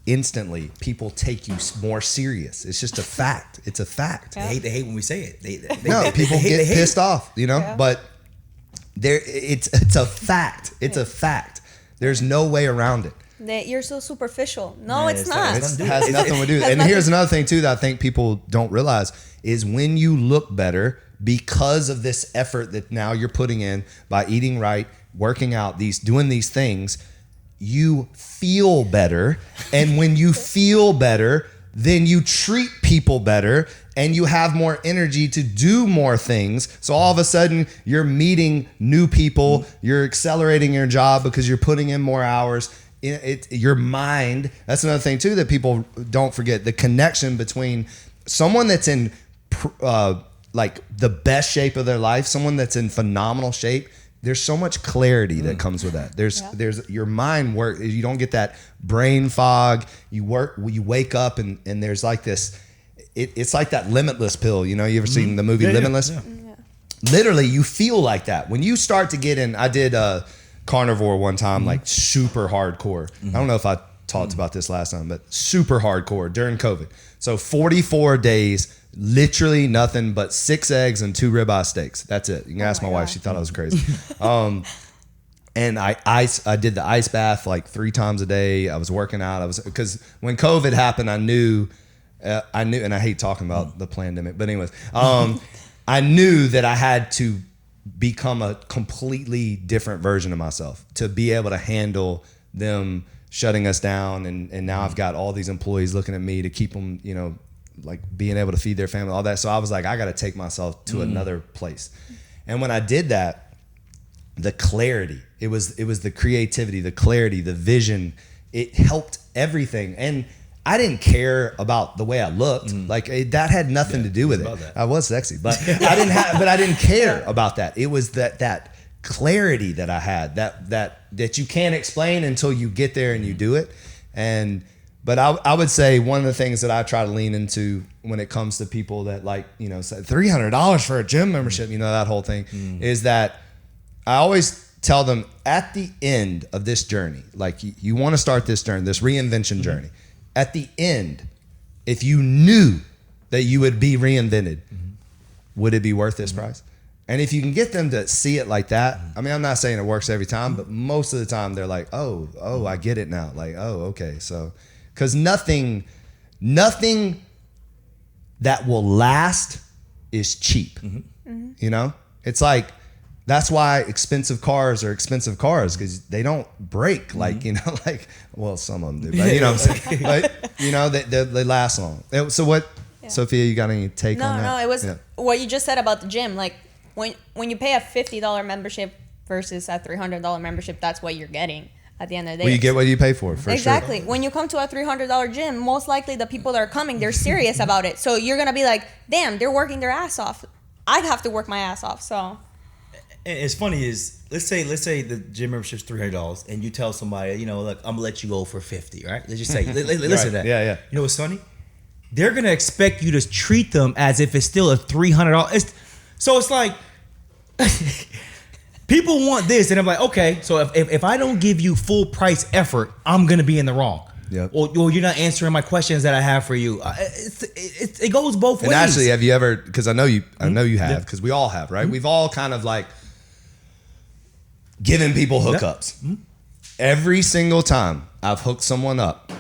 instantly people take you more serious. It's just a fact. It's a fact.
Yeah. They hate when we say it.
People get pissed off, but it's a fact. It's a fact. There's no way around it.
That you're so superficial. No, it's not.
It has nothing to do with it. And here's another thing too that I think people don't realize is when you look better because of this effort that now you're putting in by eating right, working out, doing these things, you feel better. And when you feel better, then you treat people better and you have more energy to do more things. So all of a sudden you're meeting new people, you're accelerating your job because you're putting in more hours. Your mind, that's another thing too that people don't forget, the connection between someone that's in like the best shape of their life, someone that's in phenomenal shape. There's so much clarity that comes with that. There's your mind work. You don't get that brain fog. You wake up and there's like this. It's like that Limitless pill. You ever seen the movie Limitless? Yeah. Literally, you feel like that when you start to get in. I did carnivore one time, like super hardcore. I don't know if I talked about this last time, but super hardcore during COVID. So 44 days. Literally nothing but 6 eggs and 2 ribeye steaks. That's it. You can ask my wife. She thought I was crazy. And I did the ice bath like 3 times a day. I was working out. Because when COVID happened, I knew, and I hate talking about the pandemic, but anyways, I knew that I had to become a completely different version of myself to be able to handle them shutting us down. And now I've got all these employees looking at me to keep them, like being able to feed their family, all that. So I was like, I got to take myself to another place. And when I did that, the clarity, it was the creativity, the clarity, the vision, it helped everything. And I didn't care about the way I looked. Like that had nothing to do with it. I was sexy, but I didn't care about that. It was that clarity that I had that you can't explain until you get there and you do it. But I would say one of the things that I try to lean into when it comes to people that say $300 for a gym membership, that whole thing, is that I always tell them at the end of this journey, like you want to start this journey, this reinvention journey. At the end, if you knew that you would be reinvented, would it be worth this price? And if you can get them to see it like that, I mean, I'm not saying it works every time, but most of the time they're like, oh, I get it now. Like, oh, okay, so. Because nothing that will last is cheap. It's like, that's why expensive cars are expensive cars, because they don't break well, some of them do, but you know what I'm saying? But they last long. So what, Sofia, you got any take on that?
No, it was what you just said about the gym. Like when you pay a $50 membership versus a $300 membership, that's what you're getting. At the end of the day,
well, you get what you pay for
exactly.
Sure.
When you come to a $300 gym, most likely the people that are coming, they're serious about it. So you're gonna be like, damn, they're working their ass off. I'd have to work my ass off. So
it's funny is let's say the gym membership's $300 and you tell somebody, look, I'm gonna let you go for $50, right? Let's just say, listen to that.
Yeah.
You know what's funny? They're gonna expect you to treat them as if it's still a $300. So it's like. People want this, and I'm like, okay, so if I don't give you full price effort, I'm gonna be in the wrong.
Yep.
Or you're not answering my questions that I have for you. It goes both ways.
And actually, have you ever? Because I know you have. Because we all have, right? We've all kind of like given people hookups. Every single time I've hooked someone up,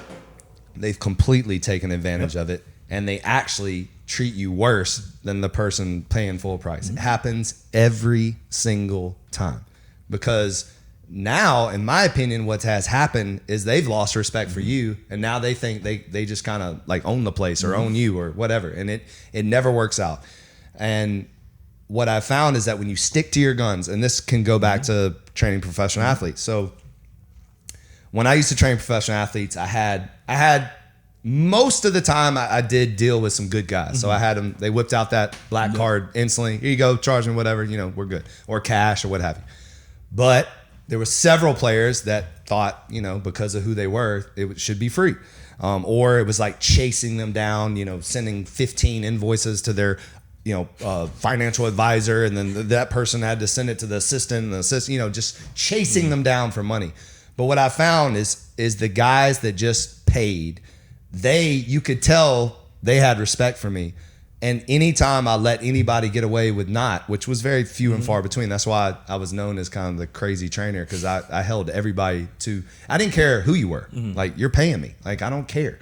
they've completely taken advantage of it, and they actually treat you worse than the person paying full price. It happens every single time, because now, in my opinion, what has happened is they've lost respect for you, and now they think they just kind of like own the place or own you or whatever, and it never works out. And what I found is that when you stick to your guns, and this can go back to training professional athletes. So when I used to train professional athletes, I had most of the time I did deal with some good guys. So I had them, they whipped out that black card instantly. Here you go, charge me whatever, we're good. Or cash or what have you. But there were several players that thought, because of who they were, it should be free. Or it was like chasing them down, sending 15 invoices to their, financial advisor. And then that person had to send it to the assistant and the assistant, just chasing them down for money. But what I found is the guys that just paid, you could tell they had respect for me. And anytime I let anybody get away with not, which was very few and far between, that's why I was known as kind of the crazy trainer, because I held everybody to, I didn't care who you were. Like, you're paying me. Like, I don't care.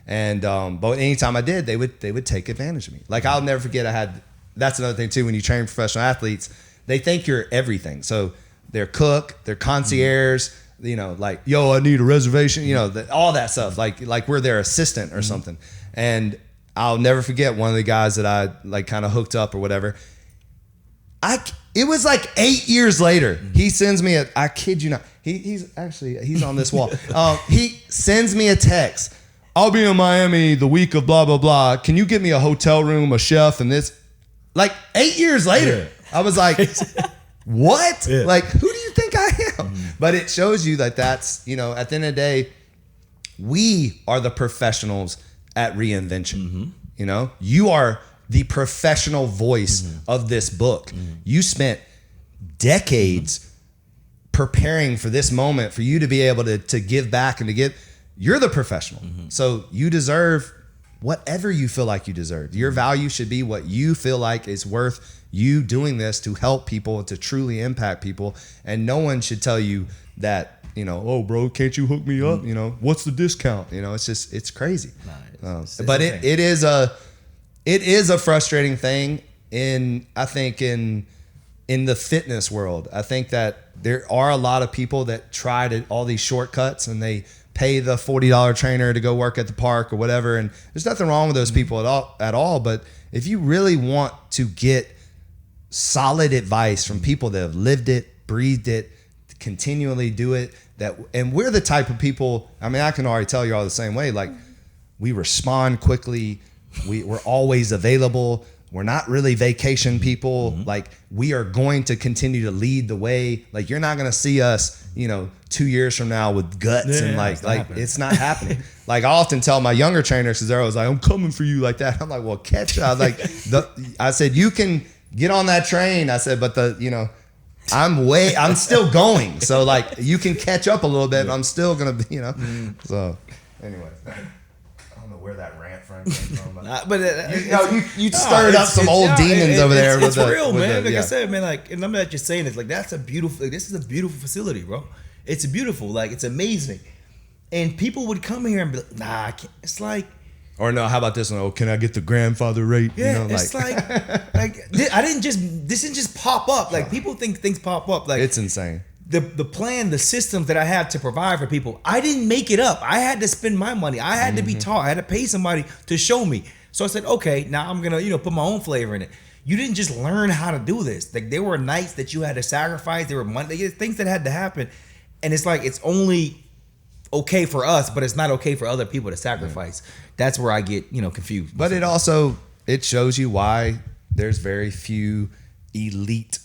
And but anytime I did, they would take advantage of me. Like, I'll never forget, that's another thing too, when you train professional athletes, they think you're everything. So they're cook, they're concierge, like, yo, I need a reservation, all that stuff. Like we're their assistant or something. And I'll never forget one of the guys that I like kind of hooked up or whatever. It was like 8 years later. He sends me I kid you not. He's on this wall. He sends me a text. I'll be in Miami the week of blah, blah, blah. Can you get me a hotel room, a chef, and this? Like 8 years later. Yeah. I was like, what? Yeah. Like, who do you think I am? But it shows you that that's, at the end of the day, we are the professionals at Reinvention. You are the professional voice of this book. You spent decades preparing for this moment for you to be able to give back and to give. You're the professional. So you deserve whatever you feel like you deserve. Your value should be what you feel like is worth you doing this to help people, to truly impact people. And no one should tell you that, oh, bro, can't you hook me up? What's the discount? It's crazy. But it is a frustrating thing I think in the fitness world. I think that there are a lot of people that try all these shortcuts, and they pay the $40 trainer to go work at the park or whatever. And there's nothing wrong with those people at all. But if you really want to get solid advice from people that have lived it, breathed it, continually do it, and we're the type of people, I can already tell you all the same way. Like, we respond quickly. We're always available. We're not really vacation people. Like, we are going to continue to lead the way. Like, you're not going to see us, 2 years from now with guts and it's not happening. Like, I often tell my younger trainers, because they're always like, I'm coming for you like that. I'm like, well, catch up. Like, I said, you can get on that train. I said, but I'm still going. So like, you can catch up a little bit, but I'm still going to be, So anyway, I don't know where that rant came from. You stirred up some old demons over there.
It's real, man. Like I said, man, like, and I'm not just saying it. Like, this is a beautiful facility, bro. It's beautiful. Like, it's amazing. And people would come here and be like, nah, I can't. It's like,
or no, how about this one? Oh, can I get the grandfather rate?
Yeah, it's like this didn't just pop up. Like, people think things pop up. Like,
it's insane.
The plan, the systems that I have to provide for people, I didn't make it up. I had to spend my money. I had to be taught. I had to pay somebody to show me. So I said, okay, now I'm gonna, put my own flavor in it. You didn't just learn how to do this. Like, there were nights that you had to sacrifice. There were Monday things that had to happen, and it's like, it's only okay for us, but it's not okay for other people to sacrifice. That's where I get, confused.
But it shows you why there's very few elite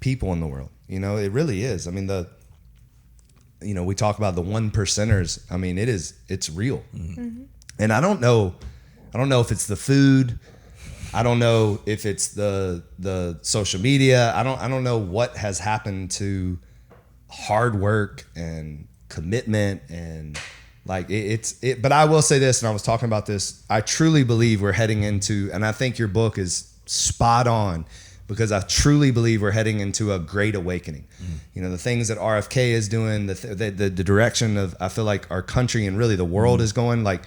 people in the world. It really is. I mean, we talk about the 1%ers. It's real. And I don't know if it's the food. I don't know if it's the social media. I don't know what has happened to hard work and commitment and Like but I will say this, and I was talking about this. I truly believe we're heading into, and I think your book is spot on, because I truly believe we're heading into a great awakening. You know, the things that RFK is doing, the direction of, I feel like our country and really the world is going, like,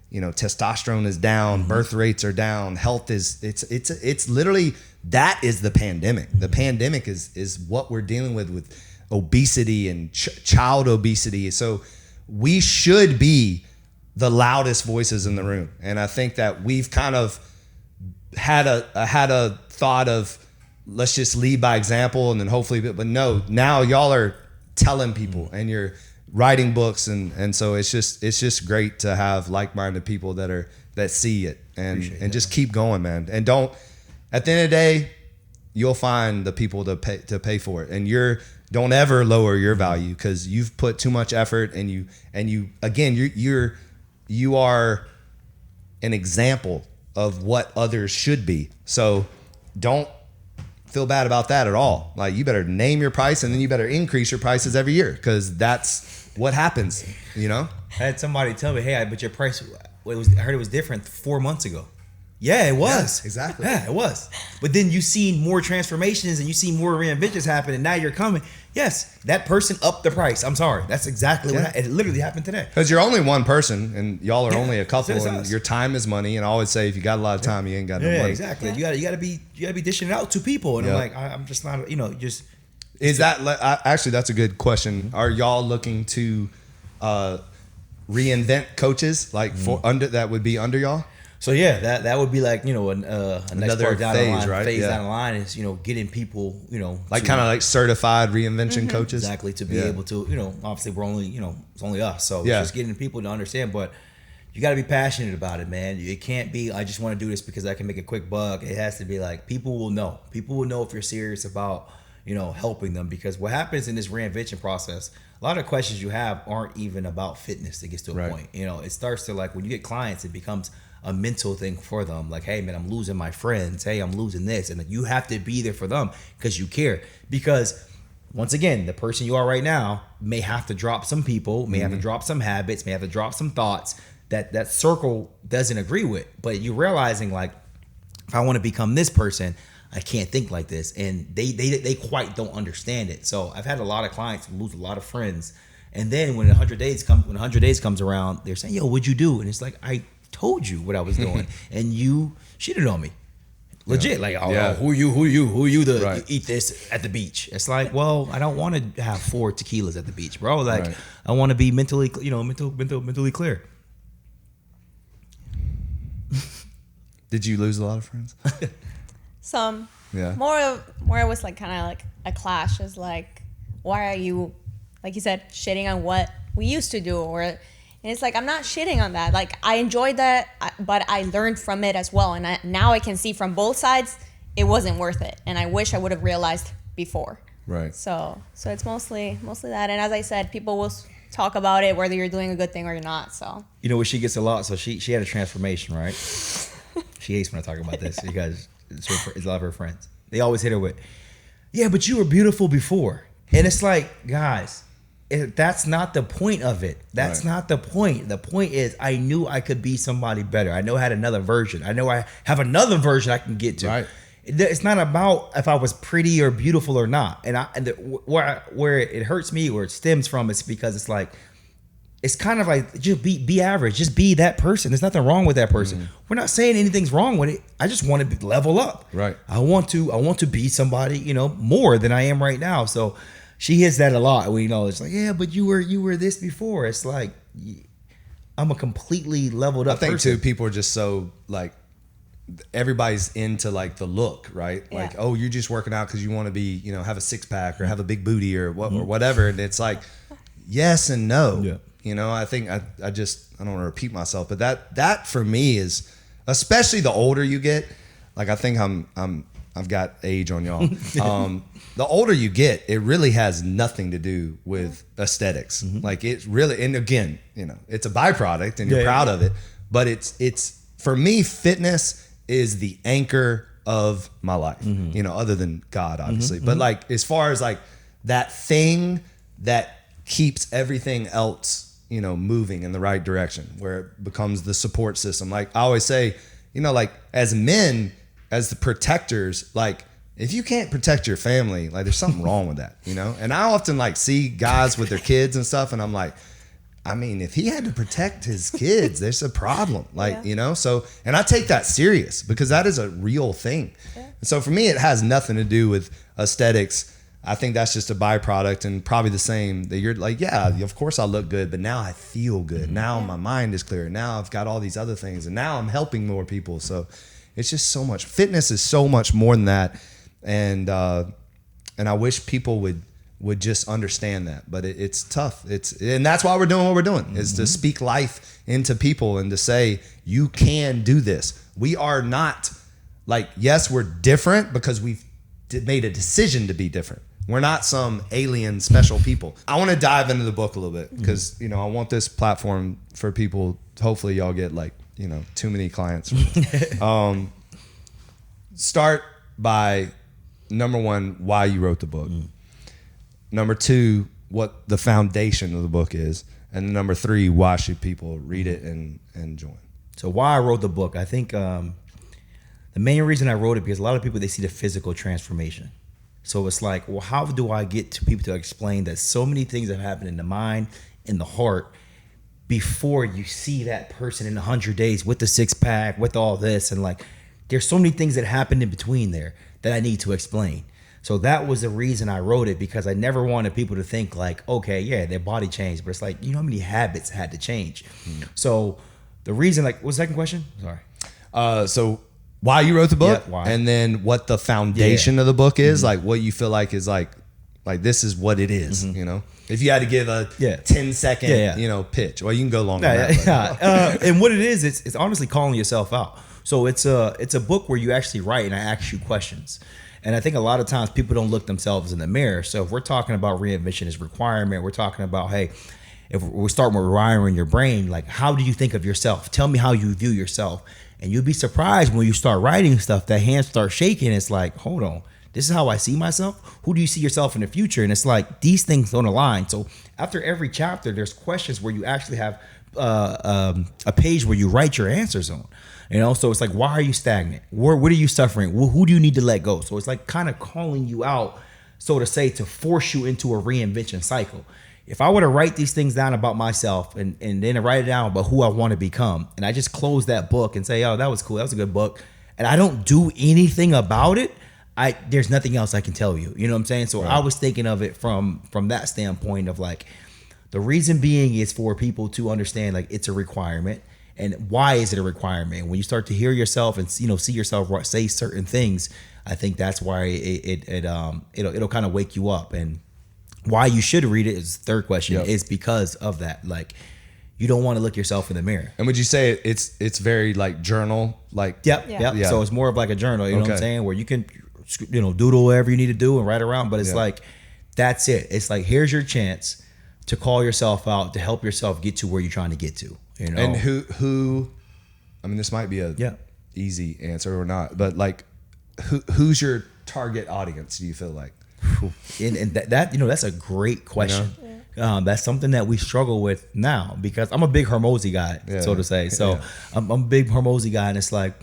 you know, testosterone is down, birth rates are down, health is, it's literally, that is the pandemic. The pandemic is what we're dealing with obesity and child obesity. So we should be the loudest voices in the room. And I think that we've kind of had a thought of, let's just lead by example, and then hopefully, but no, now y'all are telling people and you're writing books, and so it's just great to have like-minded people that see it and just keep going, man. And don't, at the end of the day, you'll find the people to pay for it, and don't ever lower your value, because you've put too much effort, and you again, you are an example of what others should be. So don't feel bad about that at all. Like, you better name your price, and then you better increase your prices every year, because that's what happens, you know?
I had somebody tell me, hey, but your price, I heard it was different 4 months ago. Yeah, it was.
Yeah, exactly.
Yeah, it was. But then you seen more transformations and you see more reinventions happen, and now you're coming. Yes, that person upped the price. I'm sorry. That's exactly what it literally happened today.
Because you're only one person, and y'all are only a couple,
it's
and
us.
your time is money. And I always say, if you got a lot of time, you ain't got no money.
Exactly. You gotta be dishing it out to people. And I'm like, I'm just not, just.
Is that actually, that's a good question. Are y'all looking to reinvent coaches, like for that would be under y'all?
So yeah, that would be like, another
phase,
down the line,
right?
Phase down the line is, getting people,
like kind of like certified reinvention coaches.
Exactly, to be able to, obviously we're only, it's only us. So it's just getting people to understand, but you got to be passionate about it, man. It can't be, I just want to do this because I can make a quick buck. It has to be like, people will know. People will know if you're serious about, helping them, because what happens in this reinvention process, a lot of questions you have aren't even about fitness. It gets to a point, it starts to, like, when you get clients, it becomes a mental thing for them. Like, hey man, I'm losing my friends. Hey, I'm losing this. And you have to be there for them because you care. Because once again, the person you are right now may have to drop some people, may have to drop some habits, may have to drop some thoughts that circle doesn't agree with. But you're realizing, like, if I want to become this person, I can't think like this. And they quite don't understand it. So I've had a lot of clients lose a lot of friends. And then when 100 days comes around, they're saying, yo, what'd you do? And it's like, I told you what I was doing, and you cheated on me. Legit, like, who are you to eat this at the beach? It's like, well, I don't want to have 4 tequilas at the beach, bro. Like, I want to be mentally clear.
Did you lose a lot of friends?
Some.
Yeah.
More it was like kind of like a clash. Is like, why are you, like you said, shitting on what we used to do? And it's like, I'm not shitting on that. Like, I enjoyed that, but I learned from it as well. And now I can see from both sides, it wasn't worth it. And I wish I would have realized before. Right. So it's mostly that. And as I said, people will talk about it, whether you're doing a good thing or you're not. So.
Where she gets a lot. So she had a transformation, right? She hates when I talk about this because it's a lot of her friends. They always hit her with, yeah, but you were beautiful before. And it's like, guys, that's not the point of it. That's not the point. The point is, I knew I could be somebody better. I know I had another version. I know I have another version I can get to. Right. It's not about if I was pretty or beautiful or not. And where it hurts me, or it stems from, is because it's like, it's kind of like, just be average. Just be that person. There's nothing wrong with that person. We're not saying anything's wrong with it. I just want to level up. Right. I want to be somebody, more than I am right now. So she hits that a lot. It's like, yeah, but you were this before. It's like, I'm a completely leveled up person.
I think too, people are just so, like, everybody's into, like, the look, right? Yeah. Like, oh, you're just working out because you want to be, have a 6-pack or have a big booty or what or whatever. And it's like, yes and no. Yeah. I think I don't want to repeat myself, but that for me is, especially the older you get, like, I think I've got age on y'all. The older you get, it really has nothing to do with aesthetics. Like, it's really, and again, it's a byproduct and you're proud of it, but it's for me, fitness is the anchor of my life, other than God, obviously. But like, as far as like that thing that keeps everything else moving in the right direction, where it becomes the support system. Like I always say, like as men, as the protectors, like if you can't protect your family, like there's something wrong with that, And I often like see guys with their kids and stuff, and I'm like, I mean, if he had to protect his kids, there's a problem. Like, so, and I take that serious because that is a real thing. Yeah. And so for me, it has nothing to do with aesthetics. I think that's just a byproduct, and probably the same that you're like, yeah, of course I look good, but now I feel good. Now my mind is clear. Now I've got all these other things, and now I'm helping more people. So it's just so much. Fitness is so much more than that. And I wish people would just understand that, but it's tough. And that's why we're doing what we're doing, is to speak life into people and to say, you can do this. We are not like, yes, we're different because we've made a decision to be different. We're not some alien special people. I want to dive into the book a little bit because, I want this platform for people. Hopefully y'all get like, too many clients. Start by number one, why you wrote the book. Number two, what the foundation of the book is. And number three, why should people read it and join?
So why I wrote the book, I think the main reason I wrote it, because a lot of people, they see the physical transformation. So it's like, well, how do I get to people to explain that so many things have happened in the mind, in the heart, before you see that person in 100 days with the six pack, with all this. And like, there's so many things that happened in between there that I need to explain. So that was the reason I wrote it, because I never wanted people to think like, okay, yeah, their body changed, but it's like, how many habits had to change? So the reason, like, what's the second question? Sorry.
So why you wrote the book,
why?
And then what the foundation of the book is, like what you feel like is like this is what it is, If you had to give a 10-second, pitch, well, you can go longer.
And what it is, it's honestly calling yourself out. So it's a book where you actually write and I ask you questions. And I think a lot of times people don't look themselves in the mirror. So if we're talking about reinvention as requirement, we're talking about, hey, if we're starting with rewiring your brain, like, how do you think of yourself? Tell me how you view yourself. And you'll be surprised when you start writing stuff, that hands start shaking. It's like, hold on, this is how I see myself. Who do you see yourself in the future? And it's like, these things don't align. So after every chapter, there's questions where you actually have a page where you write your answers on. So it's like, why are you stagnant? What are you suffering? Who do you need to let go? So it's like kind of calling you out, so to say, to force you into a reinvention cycle. If I were to write these things down about myself and then write it down about who I want to become, and I just close that book and say, oh, that was cool, that was a good book, and I don't do anything about it, there's nothing else I can tell you. You know what I'm saying? So right. I was thinking of it from that standpoint of like, the reason being is for people to understand like it's a requirement. And why is it a requirement? When you start to hear yourself and see yourself say certain things, I think that's why it'll kind of wake you up. And why you should read it is the third question, is because of that. Like, you don't want to look yourself in the mirror.
And would you say it's very like journal, like?
Yep. So it's more of like a journal. You know what I'm saying? Where you can doodle whatever you need to do and write around. But it's like, that's it. It's like, here's your chance to call yourself out, to help yourself get to where you're trying to get to.
And who? I mean, this might be a easy answer or not, but like, who's your target audience? Do you feel like?
And that that's a great question. That's something that we struggle with now, because I'm a big Hormozy guy, so to say. So I'm a big Hormozy guy, and it's like,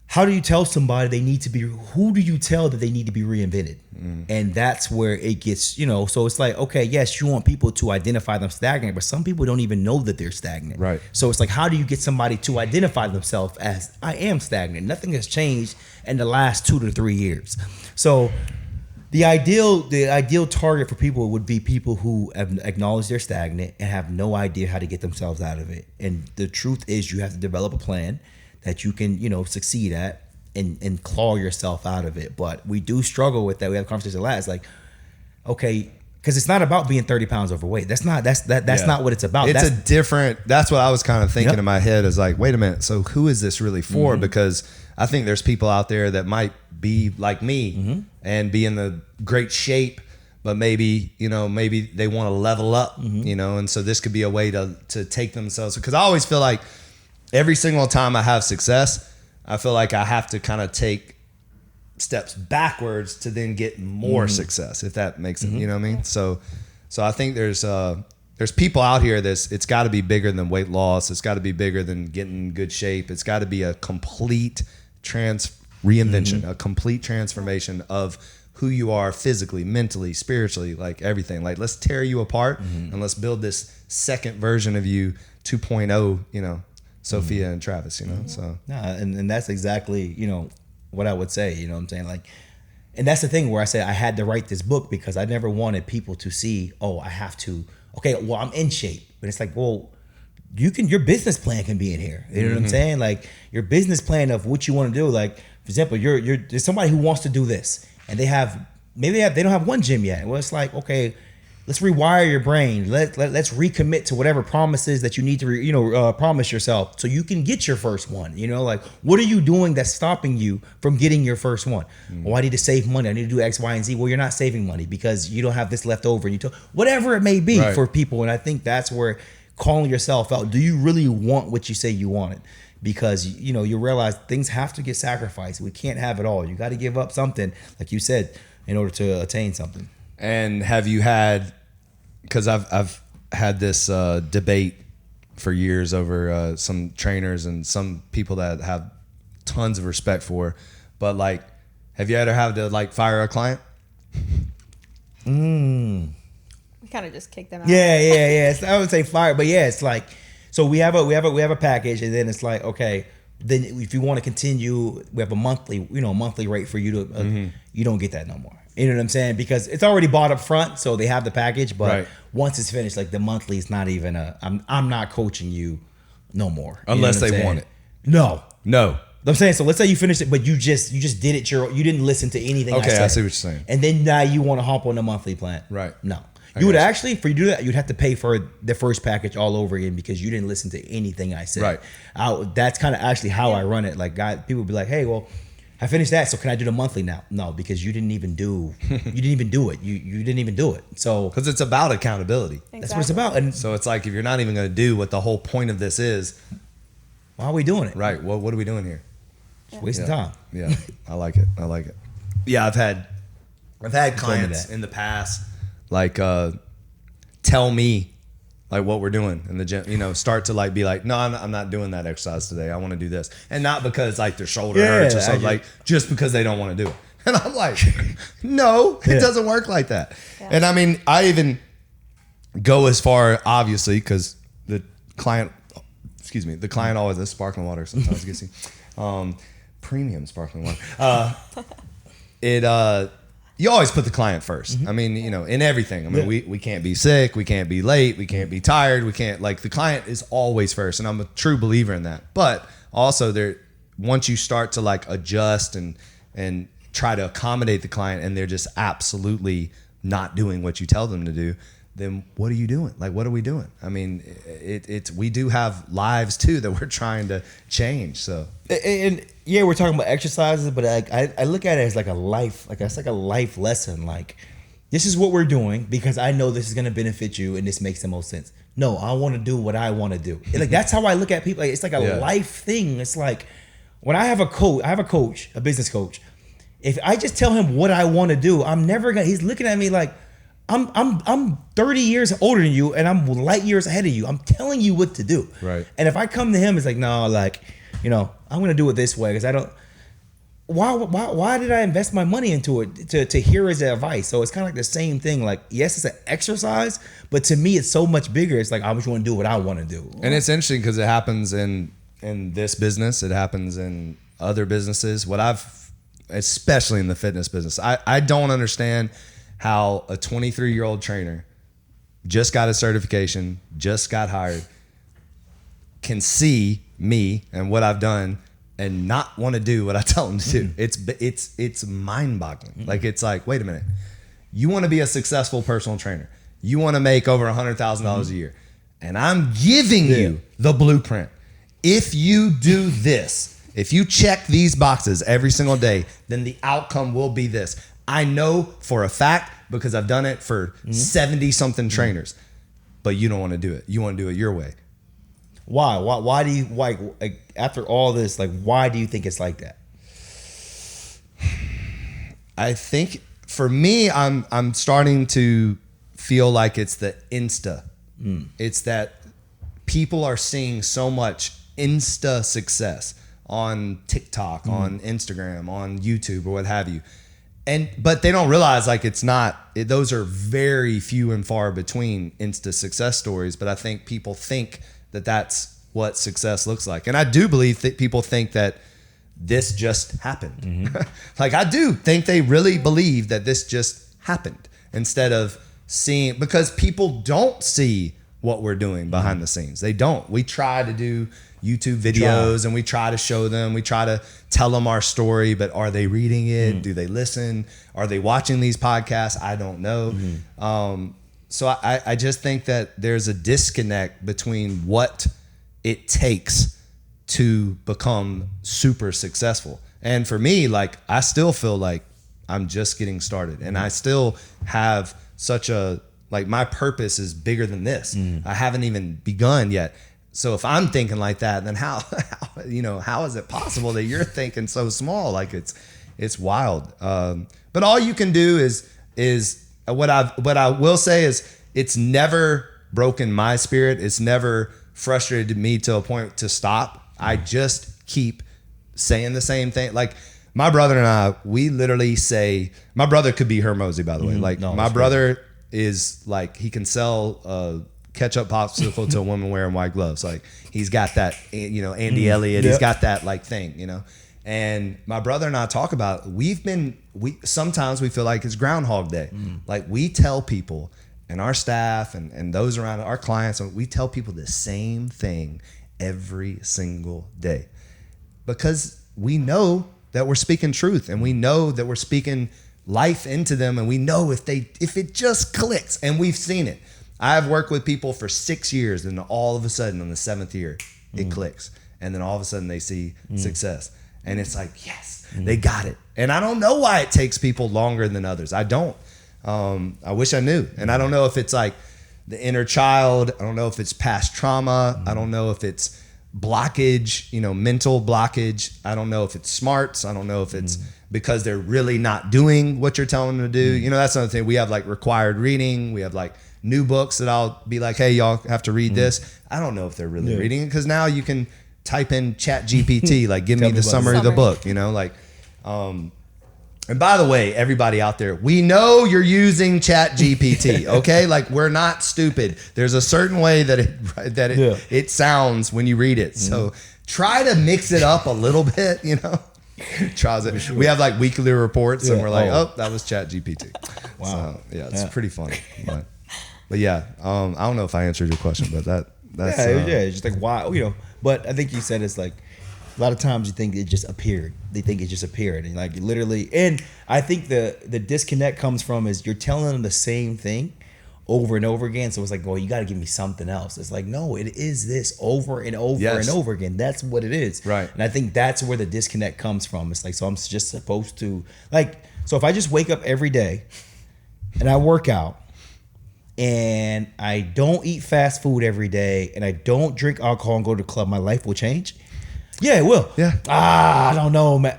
how do you tell somebody they need to be? Who do you tell that they need to be reinvented? And that's where it gets, So it's like, okay, yes, you want people to identify them stagnant, but some people don't even know that they're stagnant.
Right.
So it's like, how do you get somebody to identify themselves as, I am stagnant? Nothing has changed in the last 2 to 3 years. So the ideal target for people would be people who have acknowledged they're stagnant and have no idea how to get themselves out of it. And the truth is, you have to develop a plan that you can, succeed at and claw yourself out of it. But we do struggle with that. We have a conversation last, like, okay, because it's not about being 30 pounds overweight. That's not what it's about.
That's what I was kind of thinking in my head, is like, wait a minute, so who is this really for? Because I think there's people out there that might be like me and be in the great shape, but maybe they want to level up, and so this could be a way to take themselves, because I always feel like every single time I have success, I feel like I have to kind of take steps backwards to then get more success, if that makes sense. You know what I mean? So I think there's there's people out here it's got to be bigger than weight loss. It's got to be bigger than getting in good shape. It's got to be a complete reinvention, a complete transformation of who you are physically, mentally, spiritually, like everything. Like, let's tear you apart and let's build this second version of you 2.0, you know, Sofia and Tarvis, you know? So,
no, and that's exactly, you know, what I would say, you know what I'm saying? Like, and that's the thing where I said I had to write this book because I never wanted people to see, oh, I have to, okay, well, I'm in shape. But it's like, well, your business plan can be in here. You know what I'm saying? Like, your business plan of what you want to do. Like, for example, there's somebody who wants to do this and they don't have one gym yet. Well, it's like, okay, let's rewire your brain. Let's recommit to whatever promises that you need to, promise yourself so you can get your first one. You know, like, what are you doing that's stopping you from getting your first one? Well, I need to save money. I need to do X, Y, and Z. Well, you're not saving money because you don't have this left over. And whatever it may be for people. And I think that's where calling yourself out. Do you really want what you say you wanted? Because, you know, you realize things have to get sacrificed. We can't have it all. You got to give up something, like you said, in order to attain something.
And have you had, because I've had this debate for years over some trainers and some people that have tons of respect for, but like, have you ever had to like fire a client?
We kind of just kicked them out.
Yeah. I would say fire, but yeah, it's like, so we have a package, and then it's like, okay, then if you want to continue, we have a monthly rate for you to, you don't get that no more. You know what I'm saying? Because it's already bought up front, so they have the package, but once it's finished, like the monthly is not even I'm not coaching you no more.
Unless they want it.
No.
I'm
saying, so let's say you finished it, but you just did it, you didn't listen to anything I said.
I see what you're saying.
And then now you want to hop on the monthly plan.
Right.
No. You would actually, for you to do that, you'd have to pay for the first package all over again because you didn't listen to anything I said.
Right.
That's kind of actually how I run it. Like, people would be like, hey, well, I finished that, so can I do the monthly now? No, because you didn't even do it. You didn't even do it. So
because it's about accountability.
Exactly.
That's what it's about. And
so it's like, if you're not even going to do what the whole point of this is,
why are we doing it?
Right. Well, what are we doing here?
Just wasting time.
Yeah. I like it. Yeah, I've had clients in the past like tell me like what we're doing in the gym, you know, start to like be like, no, I'm not doing that exercise today. I want to do this. And not because like their shoulder hurts or something, like just because they don't want to do it. And I'm like, no, it doesn't work like that. Yeah. And I mean, I even go as far, obviously, because the client always has sparkling water sometimes gets premium sparkling water. You always put the client first. I mean, you know, in everything. I mean, we can't be sick, we can't be late, we can't be tired, we can't, like, the client is always first, and I'm a true believer in that. But also, once you start to like adjust and try to accommodate the client, and they're just absolutely not doing what you tell them to do, then what are you doing? Like, what are we doing? I mean, we do have lives too that we're trying to change. So,
and yeah, we're talking about exercises, but I look at it as like a life, like that's like a life lesson. Like, this is what we're doing because I know this is going to benefit you and this makes the most sense. No, I want to do what I want to do. And like, that's how I look at people. Like, it's like a life thing. It's like when I have a business coach. If I just tell him what I want to do, he's looking at me like, I'm 30 years older than you and I'm light years ahead of you. I'm telling you what to do.
Right.
And if I come to him, it's like, no, like, you know, I'm going to do it this way because I don't. Why did I invest my money into it to hear his advice? So it's kind of like the same thing. Like, yes, it's an exercise, but to me, it's so much bigger. It's like, I just want to do what I want to do.
And it's interesting because it happens in this business. It happens in other businesses. Especially in the fitness business, I don't understand how a 23-year-old trainer just got a certification, just got hired, can see me and what I've done and not want to do what I tell them to do. It's mind-boggling. Like, it's like, wait a minute. You want to be a successful personal trainer. You want to make over $100,000 a year. And I'm giving you the blueprint. If you do this, if you check these boxes every single day, then the outcome will be this. I know for a fact because I've done it for 70-something trainers. But you don't want to do it. You want to do it your way.
Why? Why do you, like after all this, like, why do you think it's like that?
I think for me, I'm starting to feel like it's the Insta It's that people are seeing so much Insta success on TikTok, on Instagram, on YouTube, or what have you. But they don't realize like those are very few and far between Insta success stories. But I think people think that that's what success looks like. And I do believe that people think that this just happened. Like I do think they really believe that this just happened instead of seeing, because people don't see what we're doing behind the scenes. They don't. We try to do YouTube videos and we try to show them, we try to tell them our story, but are they reading it? Do they listen? Are they watching these podcasts? I don't know. So I just think that there's a disconnect between what it takes to become super successful. And for me, like, I still feel like I'm just getting started and I still have such a, like, my purpose is bigger than this. I haven't even begun yet. So if I'm thinking like that, then how is it possible that you're thinking so small? Like it's wild. But all you can do is what I will say is it's never broken my spirit. It's never frustrated me to a point to stop. I just keep saying the same thing. Like my brother and I, we literally say, my brother could be Hermosi, by the way. Like my brother is like, he can sell ketchup popsicle to a woman wearing white gloves. Like he's got that, Andy Elliott, he's got that like thing, and my brother and I talk about, sometimes we feel like it's Groundhog Day. Like we tell people and our staff and those around our clients, we tell people the same thing every single day because we know that we're speaking truth and we know that we're speaking life into them. And we know if it just clicks, and we've seen it. I've worked with people for 6 years and all of a sudden on the 7th year, it clicks. And then all of a sudden they see success. And it's like, yes, they got it. And I don't know why it takes people longer than others. I don't. I wish I knew. And I don't know if it's like the inner child. I don't know if it's past trauma. I don't know if it's blockage, mental blockage. I don't know if it's smarts. I don't know if it's because they're really not doing what you're telling them to do. That's another thing. We have like required reading. We have like new books that I'll be like, hey, y'all have to read this. I don't know if they're really reading it because now you can type in Chat GPT, like give me the summary of the book, and by the way, everybody out there, we know you're using Chat GPT, okay? Like we're not stupid. There's a certain way that it sounds when you read it. So try to mix it up a little bit, Tries it. We have like weekly reports and we're like, oh, that was Chat GPT. Wow. So, it's pretty funny. But yeah, I don't know if I answered your question, but that's
it's just like why, but I think you said it's like a lot of times you think it just appeared. They think it just appeared and like literally, and I think the disconnect comes from is you're telling them the same thing over and over again. So it's like, well, you got to give me something else. It's like, no, it is this over and over and over again. That's what it is.
Right.
And I think that's where the disconnect comes from. It's like, so I'm just supposed to like, so if I just wake up every day and I work out, and I don't eat fast food every day, and I don't drink alcohol and go to the club, my life will change? Yeah, it will.
Yeah.
I don't know, man.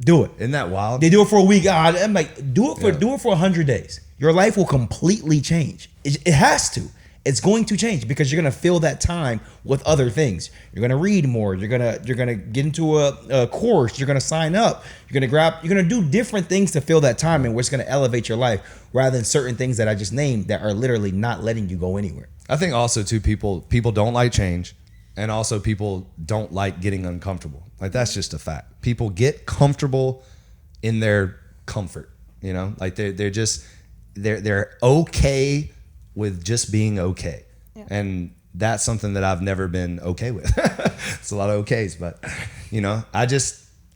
Do it.
Isn't that wild?
They do it for a week. I'm like, do it for 100 days. Your life will completely change. It has to. It's going to change because you're gonna fill that time with other things. You're gonna read more. You're gonna get into a course. You're gonna sign up. You're gonna do different things to fill that time, and what's gonna elevate your life rather than certain things that I just named that are literally not letting you go anywhere.
I think also too, people don't like change, and also people don't like getting uncomfortable. Like that's just a fact. People get comfortable in their comfort. Like they're okay with just being okay. Yeah. And that's something that I've never been okay with. It's a lot of okays, but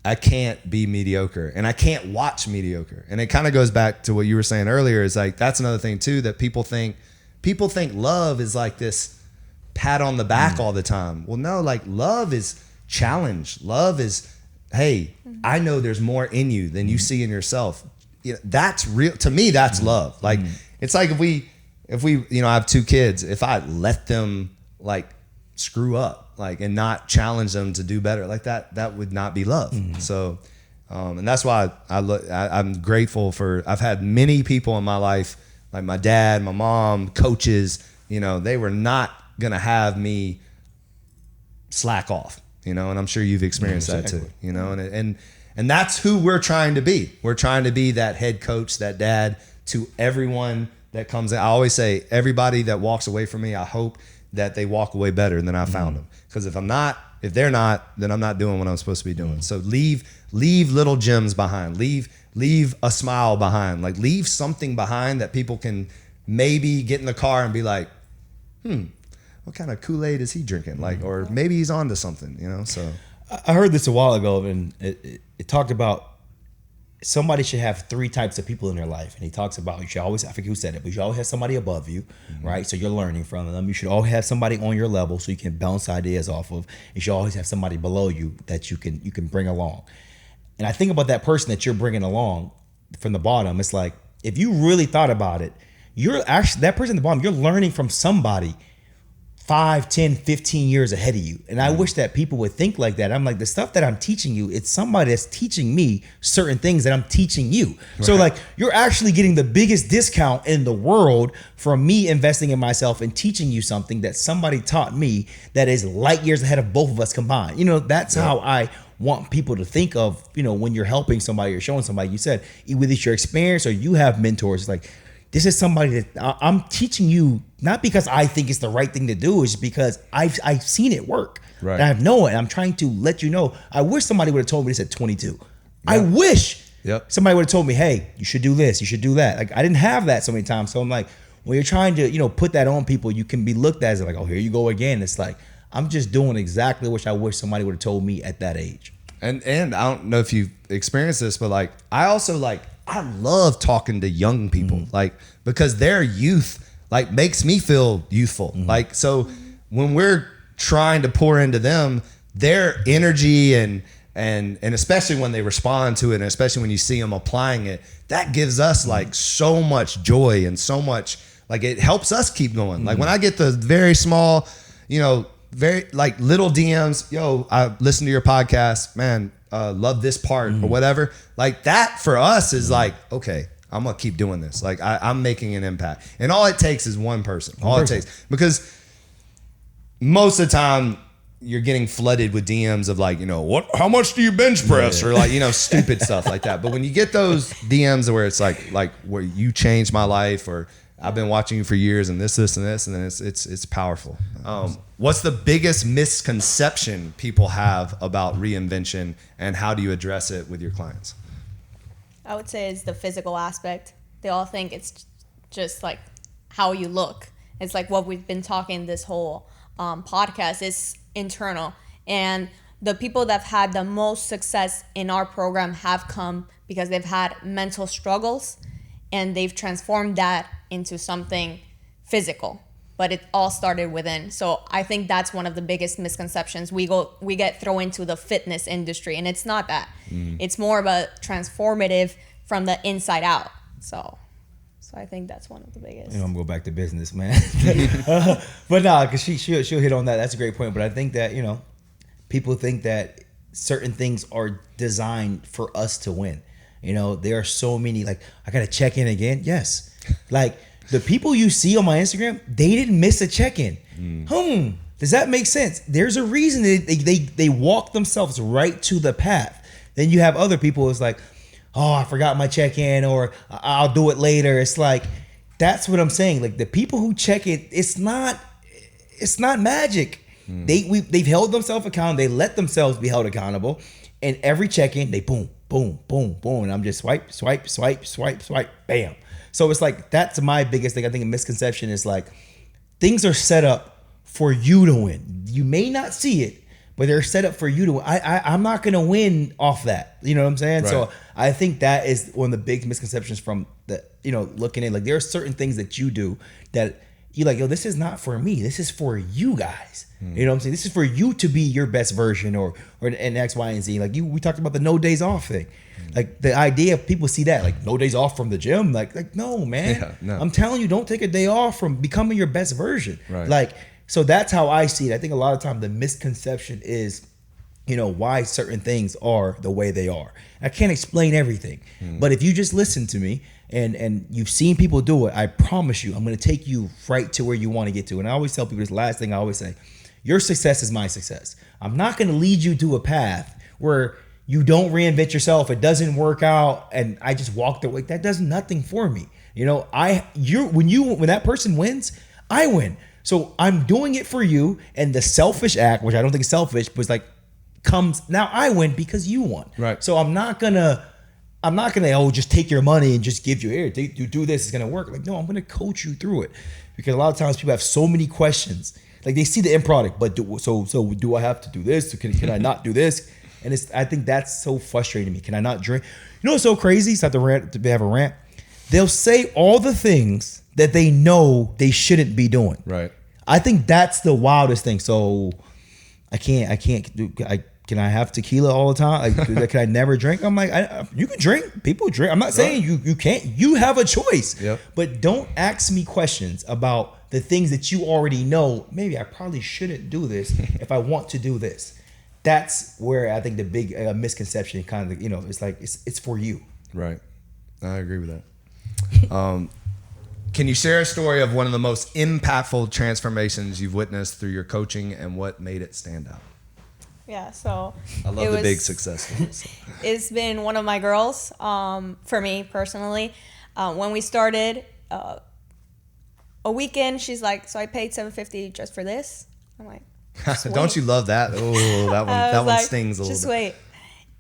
I can't be mediocre and I can't watch mediocre. And it kind of goes back to what you were saying earlier, is like, that's another thing too, that people think love is like this pat on the back all the time. Well, no, like love is challenge. Love is, hey, I know there's more in you than you see in yourself. That's real. To me, that's love. Like, it's like if we, I have 2 kids, if I let them like screw up, like, and not challenge them to do better, like that would not be love. So, and that's why I'm grateful for, I've had many people in my life, like my dad, my mom, coaches, you know, they were not going to have me slack off, you know, and I'm sure you've experienced that too, you know, and that's who we're trying to be. We're trying to be that head coach, that dad to everyone that comes in. I always say, everybody that walks away from me, I hope that they walk away better than I found them. Because if they're not, then I'm not doing what I'm supposed to be doing. So leave little gems behind. Leave a smile behind. Like, leave something behind that people can maybe get in the car and be like, what kind of Kool-Aid is he drinking? Like, or maybe he's onto something, you know? So
I heard this a while ago, and it talked about somebody should have 3 types of people in their life. And he talks about, you should always, I forget who said it, but you should always have somebody above you, right? So you're learning from them. You should always have somebody on your level so you can bounce ideas off of. You should always have somebody below you that you can bring along. And I think about that person that you're bringing along from the bottom. It's like, if you really thought about it, you're actually, that person at the bottom, you're learning from somebody 5, 10, 15 years ahead of you. And I wish that people would think like that. I'm like, the stuff that I'm teaching you, it's somebody that's teaching me certain things that I'm teaching you. Right. So like, you're actually getting the biggest discount in the world from me investing in myself and teaching you something that somebody taught me that is light years ahead of both of us combined. You know, that's how I want people to think of, you know, when you're helping somebody or showing somebody. You said, whether it's your experience or you have mentors, like, this is somebody that I'm teaching you, not because I think it's the right thing to do, it's because I've seen it work. Right. And I know it. I'm trying to let you know. I wish somebody would have told me this at 22. Yep. I wish somebody would have told me, hey, you should do this, you should do that. Like, I didn't have that so many times. So I'm like, when you're trying to, you know, put that on people, you can be looked at as like, oh, here you go again. It's like, I'm just doing exactly what I wish somebody would have told me at that age.
And I don't know if you've experienced this, but like, I love talking to young people, like, because their youth like makes me feel youthful. Like, so when we're trying to pour into them, their energy and especially when they respond to it, and especially when you see them applying it, that gives us like so much joy and so much, like, it helps us keep going. Like, when I get the very small, you know, very like little DMs, yo, I listened to your podcast, man, love this part or whatever. Like, that for us is like, okay, I'm gonna keep doing this. Like, I'm making an impact, and all it takes is one person. It takes, because most of the time you're getting flooded with DMs of like, you know, how much do you bench press, or like, you know, stupid stuff like that. But when you get those DMs where it's like where you changed my life, or I've been watching you for years, and this, and then it's powerful. What's the biggest misconception people have about reinvention, and how do you address it with your clients?
I would say it's the physical aspect. They all think it's just like how you look. It's like what we've been talking this whole podcast is internal. And the people that have had the most success in our program have come because they've had mental struggles, and they've transformed that into something physical. But it all started within. So I think that's one of the biggest misconceptions. We get thrown into the fitness industry, and it's not that. It's more of a transformative from the inside out. So I think that's one of the biggest.
You know, I'm gonna go back to business, man. But nah, because she'll hit on that. That's a great point. But I think that, you know, people think that certain things are designed for us to win. You know, there are so many, like, I gotta check in again. Yes, like, the people you see on my Instagram, they didn't miss a check-in. Does that make sense? There's a reason they walk themselves right to the path. Then you have other people, it's like, oh, I forgot my check-in, or I'll do it later. It's like, that's what I'm saying. Like, the people who check it, it's not magic. They've held themselves accountable. They let themselves be held accountable. And every check-in, they boom, boom, boom, boom. And I'm just swipe, bam. So it's like, that's my biggest thing. I think a misconception is like, things are set up for you to win. You may not see it, but they're set up for you to win. I'm not going to win off that. You know what I'm saying? Right. So I think that is one of the big misconceptions from the, you know, looking at, like, there are certain things that you do that you're like, yo, this is not for me. This is for you guys. You know what I'm saying? This is for you to be your best version, or an X, Y, and Z. Like, we talked about the no days off thing. Like, the idea of people see that, like, no days off from the gym. Like no, man. Yeah, no. I'm telling you, don't take a day off from becoming your best version. Right. Like, so that's how I see it. I think a lot of time the misconception is, why certain things are the way they are. I can't explain everything, but if you just listen to me and you've seen people do it, I promise you, I'm going to take you right to where you want to get to. And I always tell people this last thing I always say, your success is my success. I'm not going to lead you to a path where you don't reinvent yourself. It doesn't work out. And I just walked away. That does nothing for me. When that person wins, I win. So I'm doing it for you. And the selfish act, which I don't think is selfish, but it's like comes now I win because you won.
Right.
So I'm not gonna just take your money and just give you here. You do this, it's gonna work. Like, no, I'm gonna coach you through it. Because a lot of times people have so many questions. Like they see the end product, but so do I have to do this? Can I not do this? And I think that's so frustrating to me. Can I not drink? You know what's so crazy? It's not to have a rant. They'll say all the things that they know they shouldn't be doing.
Right.
I think that's the wildest thing. So can I have tequila all the time? Like, can I never drink? I'm like, you can drink. People drink. I'm not saying you can't. You have a choice.
Yep.
But don't ask me questions about the things that you already know. Maybe I probably shouldn't do this if I want to do this. That's where I think the big misconception kind of, it's like it's for you.
Right. I agree with that. Can you share a story of one of the most impactful transformations you've witnessed through your coaching and what made it stand out?
Yeah, so
I love the big success stories.
It's been one of my girls, for me personally. When we started, a weekend, she's like, so I paid $750 just for this? I'm like,
don't you love that? Oh, that one stings a little bit.
Just wait.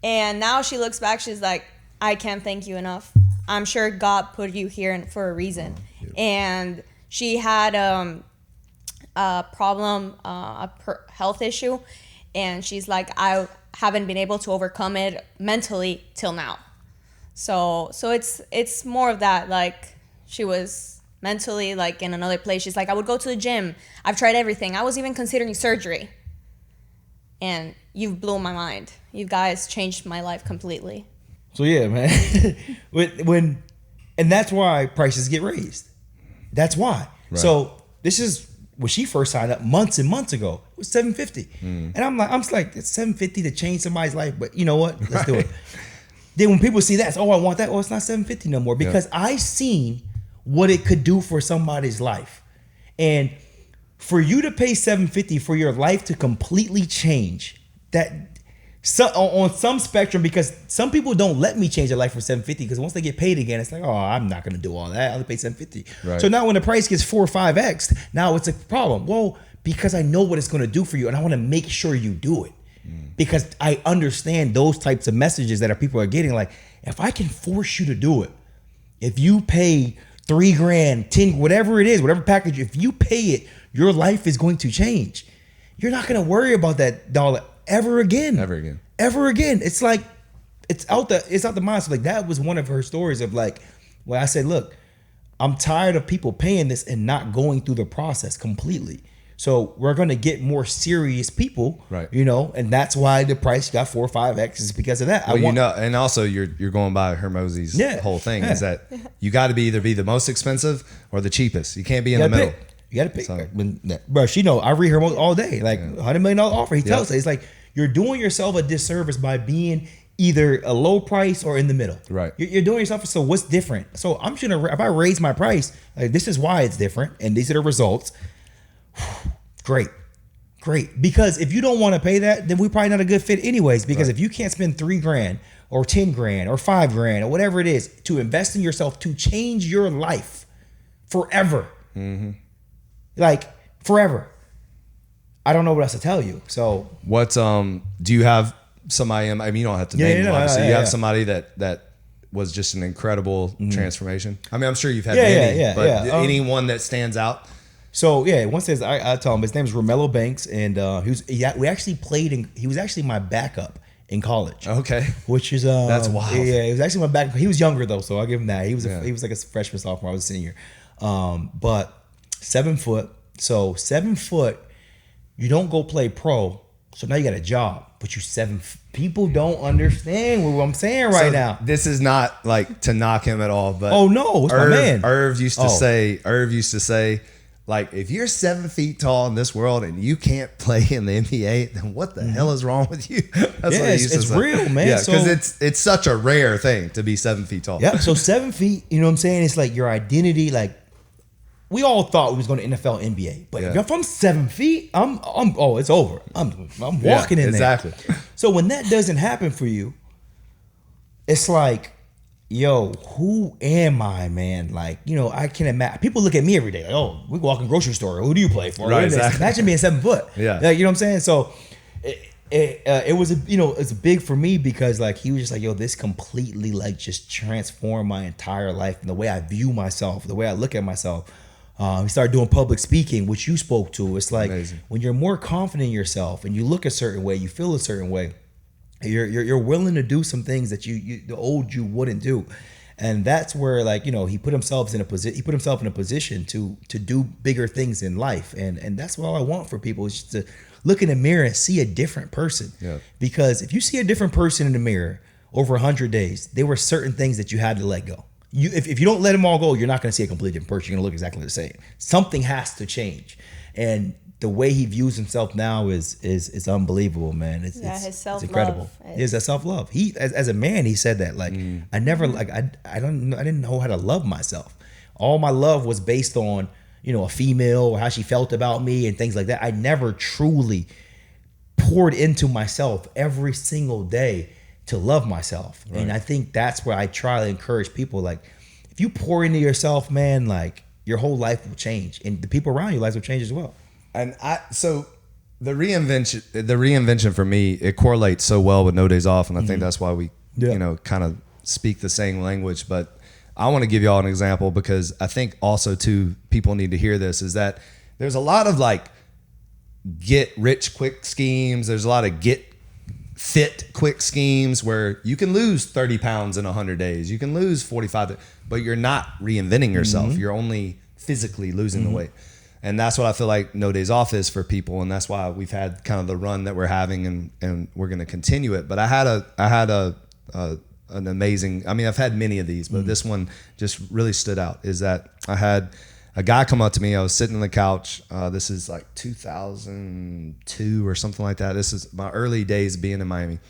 And now she looks back, she's like, I can't thank you enough. I'm sure God put you here for a reason. And she had a problem, health issue. And she's like, I haven't been able to overcome it mentally till now. So it's more of that. Like, she was mentally like in another place. She's like, I would go to the gym. I've tried everything. I was even considering surgery. And you've blown my mind. You guys changed my life completely.
So yeah, man. And that's why prices get raised. That's why. Right. So this is when she first signed up months and months ago. It was $750. And I'm like, it's $750 to change somebody's life, but you know what? Let's do it. Then when people see that, it's, I want that. Oh, it's not $750 no more, because I seen what it could do for somebody's life. And for you to pay $750 for your life to completely change, on some spectrum, because some people don't let me change their life for $750, because once they get paid again, it's like, oh, I'm not going to do all that. I'll pay $750. Right. So now when the price gets 4 or 5x, now it's a problem. Well, because I know what it's going to do for you, and I want to make sure you do it. Because I understand those types of messages that people are getting. Like, if I can force you to do it, if you pay $3,000, 10, whatever it is, whatever package, if you pay it, your life is going to change. You're not going to worry about that dollar ever again. Ever again. It's like, it's out the mind. So like, that was one of her stories of like, well, I said, look, I'm tired of people paying this and not going through the process completely. So we're going to get more serious people, right? And that's why the price got 4 or 5x is because of that.
Well, and also you're going by Hermosi's whole thing is that you got to either be the most expensive or the cheapest. You can't be in the middle.
You got to pick. So, bro, she know I read her all day. Like $100 million offer. He tells her, it's like, you're doing yourself a disservice by being either a low price or in the middle. Right. You're doing yourself. So what's different? So I'm just gonna, if I raise my price, like, this is why it's different, and these are the results. Great. Because if you don't want to pay that, then we're probably not a good fit anyways. Because if you can't spend $3,000 or $10,000 or $5,000 or whatever it is to invest in yourself to change your life forever, like forever, I don't know what else to tell you. So
what do you have somebody? I mean, you don't have to name them. Obviously, you have somebody that was just an incredible transformation. I mean, I'm sure you've had many, but anyone that stands out.
So one says I tell him his name is Romello Banks, and we actually played in. He was actually my backup in college. Okay, which is
that's wild.
Yeah, he was actually my backup. He was younger though, so I'll give him that. He was he was like a freshman, sophomore. I was a senior. But 7 foot. So 7 foot. You don't go play pro. So now you got a job, but you 7. People don't understand what I'm saying right now.
This is not like to knock him at all, but
oh no, it's my man.
Irv used to say, Like, if you're 7 feet tall in this world and you can't play in the NBA, then what the hell is wrong with you? That's
Yeah, it's real, man.
Yeah,
So-
because it's such a rare thing to be 7 feet tall.
Yeah. So 7 feet, you know what I'm saying? It's like your identity. Like, we all thought we was going to NFL, NBA, but
Yeah.
if I'm 7 feet, oh, it's over. I'm walking in there.
Exactly.
So when that doesn't happen for you, it's like, yo, who am I, man? Like, you know, I can imagine. People look at me every day like, oh, we walk in grocery store. Who do you play for?
Right, exactly.
Imagine being 7 foot.
Yeah.
Like, you know what I'm saying? So it was, it's big for me because like he was just like, yo, this completely like just transformed my entire life and the way I view myself, the way I look at myself. He started doing public speaking, which you spoke to. It's like
Amazing.
when you're more confident in yourself and you look a certain way, you feel a certain way. You're willing to do some things that the old you wouldn't do, and that's where like he put himself in a position. He put himself in a position to do bigger things in life, and that's what I want for people is just to look in the mirror and see a different person.
Yeah.
Because if you see a different person in the mirror over 100 days, there were certain things that you had to let go. If you don't let them all go, you're not going to see a completely different person. You're going to look exactly the same. Something has to change, and the way he views himself now is unbelievable, man. It's
his self-love.
It's incredible. It's that self-love. He as a man, he said that like I never like I didn't know how to love myself. All my love was based on a female or how she felt about me and things like that. I never truly poured into myself every single day to love myself. Right. And I think that's where I try to encourage people. Like, if you pour into yourself, man, like your whole life will change, and the people around your lives will change as well.
And so the reinvention for me, it correlates so well with No Days Off, and I think that's why we kind of speak the same language. But I want to give y'all an example because I think also too people need to hear this, is that there's a lot of like get rich quick schemes. There's a lot of get fit quick schemes where you can lose 30 pounds in 100 days. You can lose 45, but you're not reinventing yourself. You're only physically losing the weight. And that's what I feel like No Days Off is for people. And that's why we've had kind of the run that we're having, and we're going to continue it. But I had an amazing, I mean, I've had many of these, but this one just really stood out, is that I had a guy come up to me. I was sitting on the couch. This is like 2002 or something like that. This is my early days being in Miami.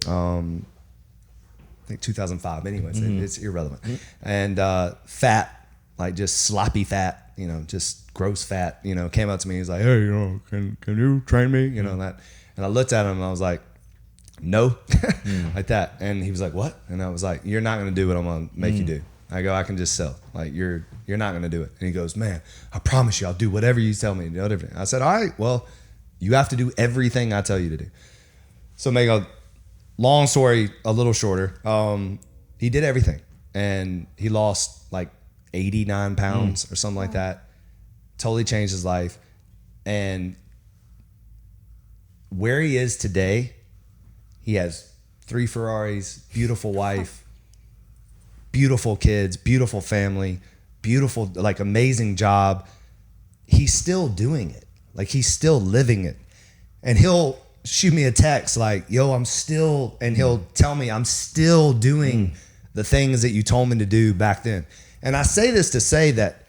I think 2005. Anyways, it's irrelevant. And fat, like just sloppy fat, just gross fat, came up to me. He's like, hey, can you train me? That. And I looked at him and I was like, no, like that. And he was like, what? And I was like, you're not going to do what I'm going to make you do. I go, I can just sell. Like, you're not going to do it. And he goes, man, I promise you, I'll do whatever you tell me to do. I said, all right, well, you have to do everything I tell you to do. So make a long story a little shorter. He did everything, and he lost like 89 pounds or something like that. Totally changed his life. And where he is today, he has 3 Ferraris, beautiful wife, beautiful kids, beautiful family, beautiful, like amazing job. He's still doing it. Like, he's still living it. And he'll shoot me a text like, yo, I'm still, and he'll tell me I'm still doing the things that you told me to do back then. And I say this to say that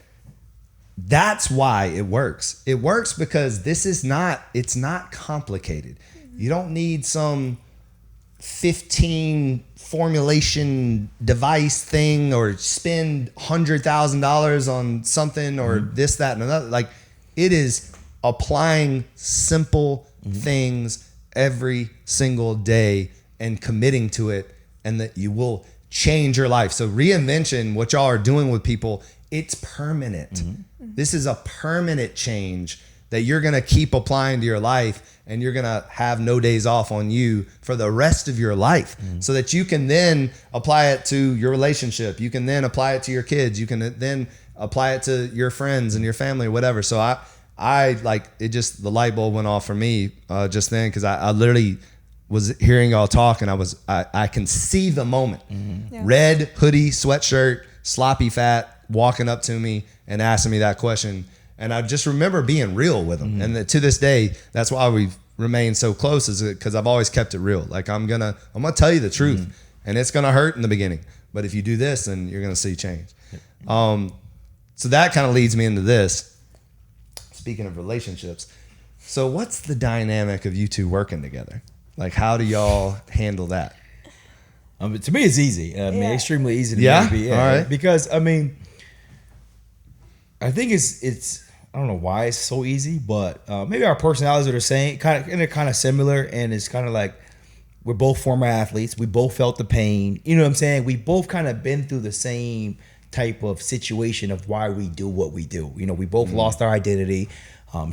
that's why it works. It works because it's not complicated. You don't need some 15 formulation device thing or spend $100,000 on something or this, that, and another. Like, it is applying simple things every single day and committing to it, and that you will change your life. So reinvention, what y'all are doing with people, it's permanent. This is a permanent change that you're going to keep applying to your life, and you're going to have no days off on you for the rest of your life, so that you can then apply it to your relationship. You can then apply it to your kids. You can then apply it to your friends and your family or whatever. So I like it, just the light bulb went off for me just then, because I literally was hearing y'all talk, and I can see the moment. Yeah. Red hoodie, sweatshirt, sloppy fat, walking up to me and asking me that question. And I just remember being real with him. And to this day, that's why we've remained so close, is because I've always kept it real. Like, I'm gonna tell you the truth, and it's gonna hurt in the beginning, but if you do this, then you're gonna see change. So that kind of leads me into this. speaking of relationships, so what's the dynamic of you two working together? Like, how do y'all handle that?
To me, it's easy. I mean, extremely easy to
Yeah?
me.
All right.
Because I mean, I think it's I don't know why it's so easy, but maybe our personalities are the same, they're kind of similar, and it's kind of like we're both former athletes. We both felt the pain. You know what I'm saying? We both kind of been through the same type of situation of why we do what we do. You know, we both lost our identity.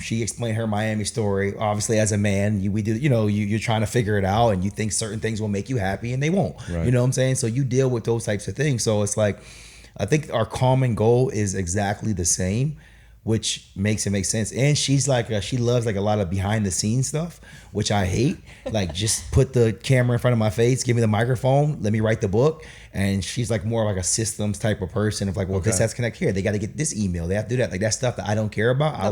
She explained her Miami story. Obviously, as a man, we do. You know, you're trying to figure it out, and you think certain things will make you happy, and they won't.
Right.
You know what I'm saying? So you deal with those types of things. So it's like, I think our common goal is exactly the same, which makes it make sense. And she's like, she loves like a lot of behind the scenes stuff, which I hate. Like, just put the camera in front of my face, give me the microphone, let me write the book. And she's like more like a systems type of person of like, well, this has to connect here. They got to get this email. They have to do that. Like, that stuff that I don't care about. I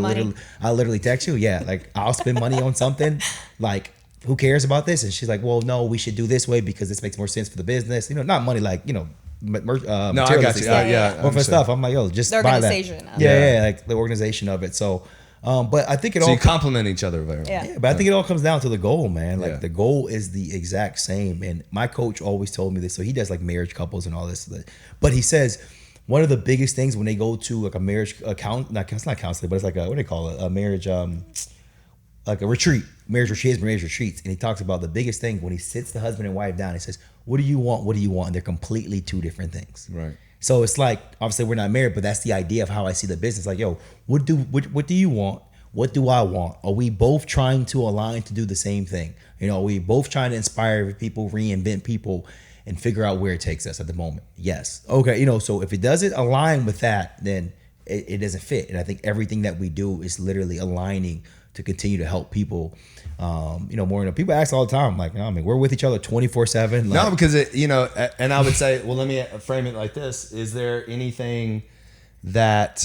literally text you. Yeah. Like, I'll spend money on something. Like, who cares about this? And she's like, well, no, we should do this way because this makes more sense for the business. You know, not money like, you know,
No, I got you.
Yeah.
But for stuff, I'm like, yo, just
The
buy that.
organization of it.
Yeah, like the organization of it. So, but I think it
So
all.
you complement each other very well.
Yeah.
Yeah, but I think it all comes down to the goal, man. Like,
Yeah.
the goal is the exact same. And my coach always told me this. So he does like marriage couples and all this. But he says one of the biggest things when they go to like a marriage account, it's not counseling, but it's like what do they call it? A marriage, like a retreat, marriage retreats. And he talks about the biggest thing when he sits the husband and wife down. He says, "What do you want? What do you want?" And they're completely two different things.
Right.
So it's like, obviously we're not married, but that's the idea of how I see the business. Like, yo, what do you want? What do I want? Are we both trying to align to do the same thing? You know, are we both trying to inspire people, reinvent people, and figure out where it takes us at the moment? Yes. Okay. You know, so if it doesn't align with that, then it doesn't fit. And I think everything that we do is literally aligning to continue to help people. You know, more. You know, people ask all the time, like, I mean, we're with each other 24/7.
No, because you know, and I would say, well, let me frame it like this: is there anything that,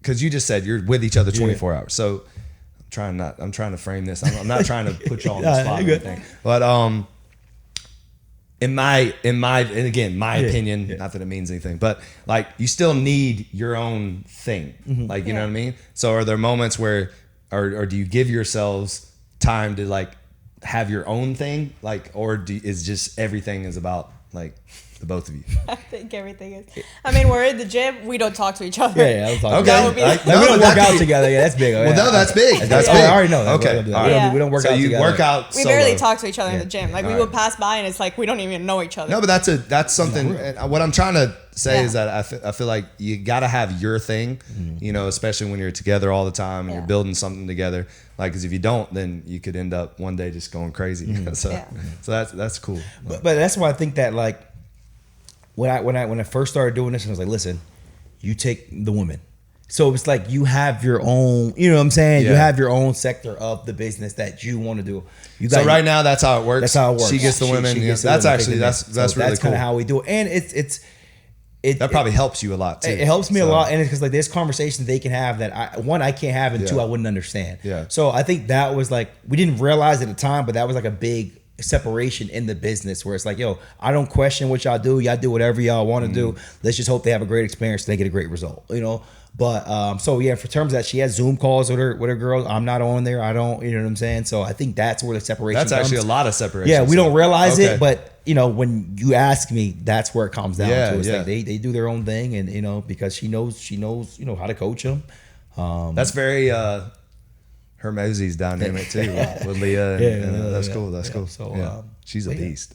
because you just said you're with each other 24 hours, so I'm trying to frame this. I'm not trying to put you all on the spot or anything, but in my and again, my opinion, not that it means anything, but like, you still need your own thing. Like, you know what I mean? So are there moments where, or do you give yourselves time to like have your own thing? Like, or is just everything is about like the both of you?
I think everything is. I mean, we're in the gym. We don't talk to each other.
Yeah, I'll talk
Okay.
about
Would be
it.
like-
We don't work out together. Yeah, that's big.
Well, no, that's big. That's
I
big.
already know that.
Okay.
We
All
don't,
right.
we don't work
So
out
you
together.
work out
We
solo.
barely talk to each other in the gym. Like, we
All
would
right.
pass by and it's like we don't even know each other.
No, but that's something. And what I'm trying to say
Yeah.
is that I feel like you got to have your thing, you know, especially when you're together all the time and
Yeah.
you're building something together. Like, because if you don't, then you could end up one day just going crazy. So that's cool.
But that's why I think that, like, when I first started doing this, I was like, listen, you take the women. So it's like you have your own, you know what I'm saying?
Yeah.
You have your own sector of the business that you want to do. You
So right now, that's how it works.
That's how it works.
She gets the women.
She
Yeah.
gets the
That's
women,
actually
take the men.
that's
So
really
that's
cool.
kind of how we do it. And it
That probably helps you a lot too.
It helps me a
So-
lot, and it's because like there's conversations they can have that I can't have, and two, I wouldn't understand.
Yeah.
So I think that was like, we didn't realize at the time, but that was like a big separation in the business where it's like, yo, I don't question what y'all do. Y'all do whatever y'all want to do. Let's just hope they have a great experience and they get a great result, you know? But so yeah, for terms of that, she has Zoom calls with her girls. I'm not on there. I don't, you know what I'm saying? So I think that's where the separation
That's
comes.
actually a lot of separation.
Yeah, we don't realize
Okay.
it, but you know, when you ask me, that's where it comes down
Yeah,
to. It's
yeah.
like they do their own thing, and you know, because she knows, you know, how to coach them.
That's very Hermosi's dynamic too with Leah. And, that's cool. That's cool.
So,
yeah. She's a
yeah.
beast.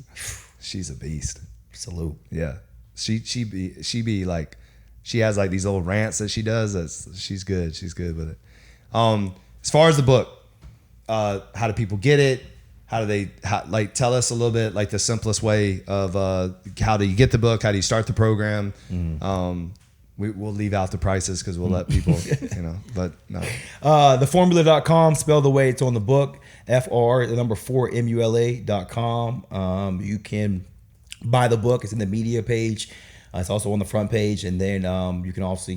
She's a beast.
Salute.
Yeah. She be like, she has like these little rants that she does. She's good. She's good with it. As far as the book, how do people get it? Like tell us a little bit, like the simplest way of how do you get the book? How do you start the program? We'll leave out the prices because we'll let people, you know, but no.
Theformula.com, spell the way it's on the book. FR4MULA.com. You can buy the book. It's in the media page. It's also on the front page, and then you can also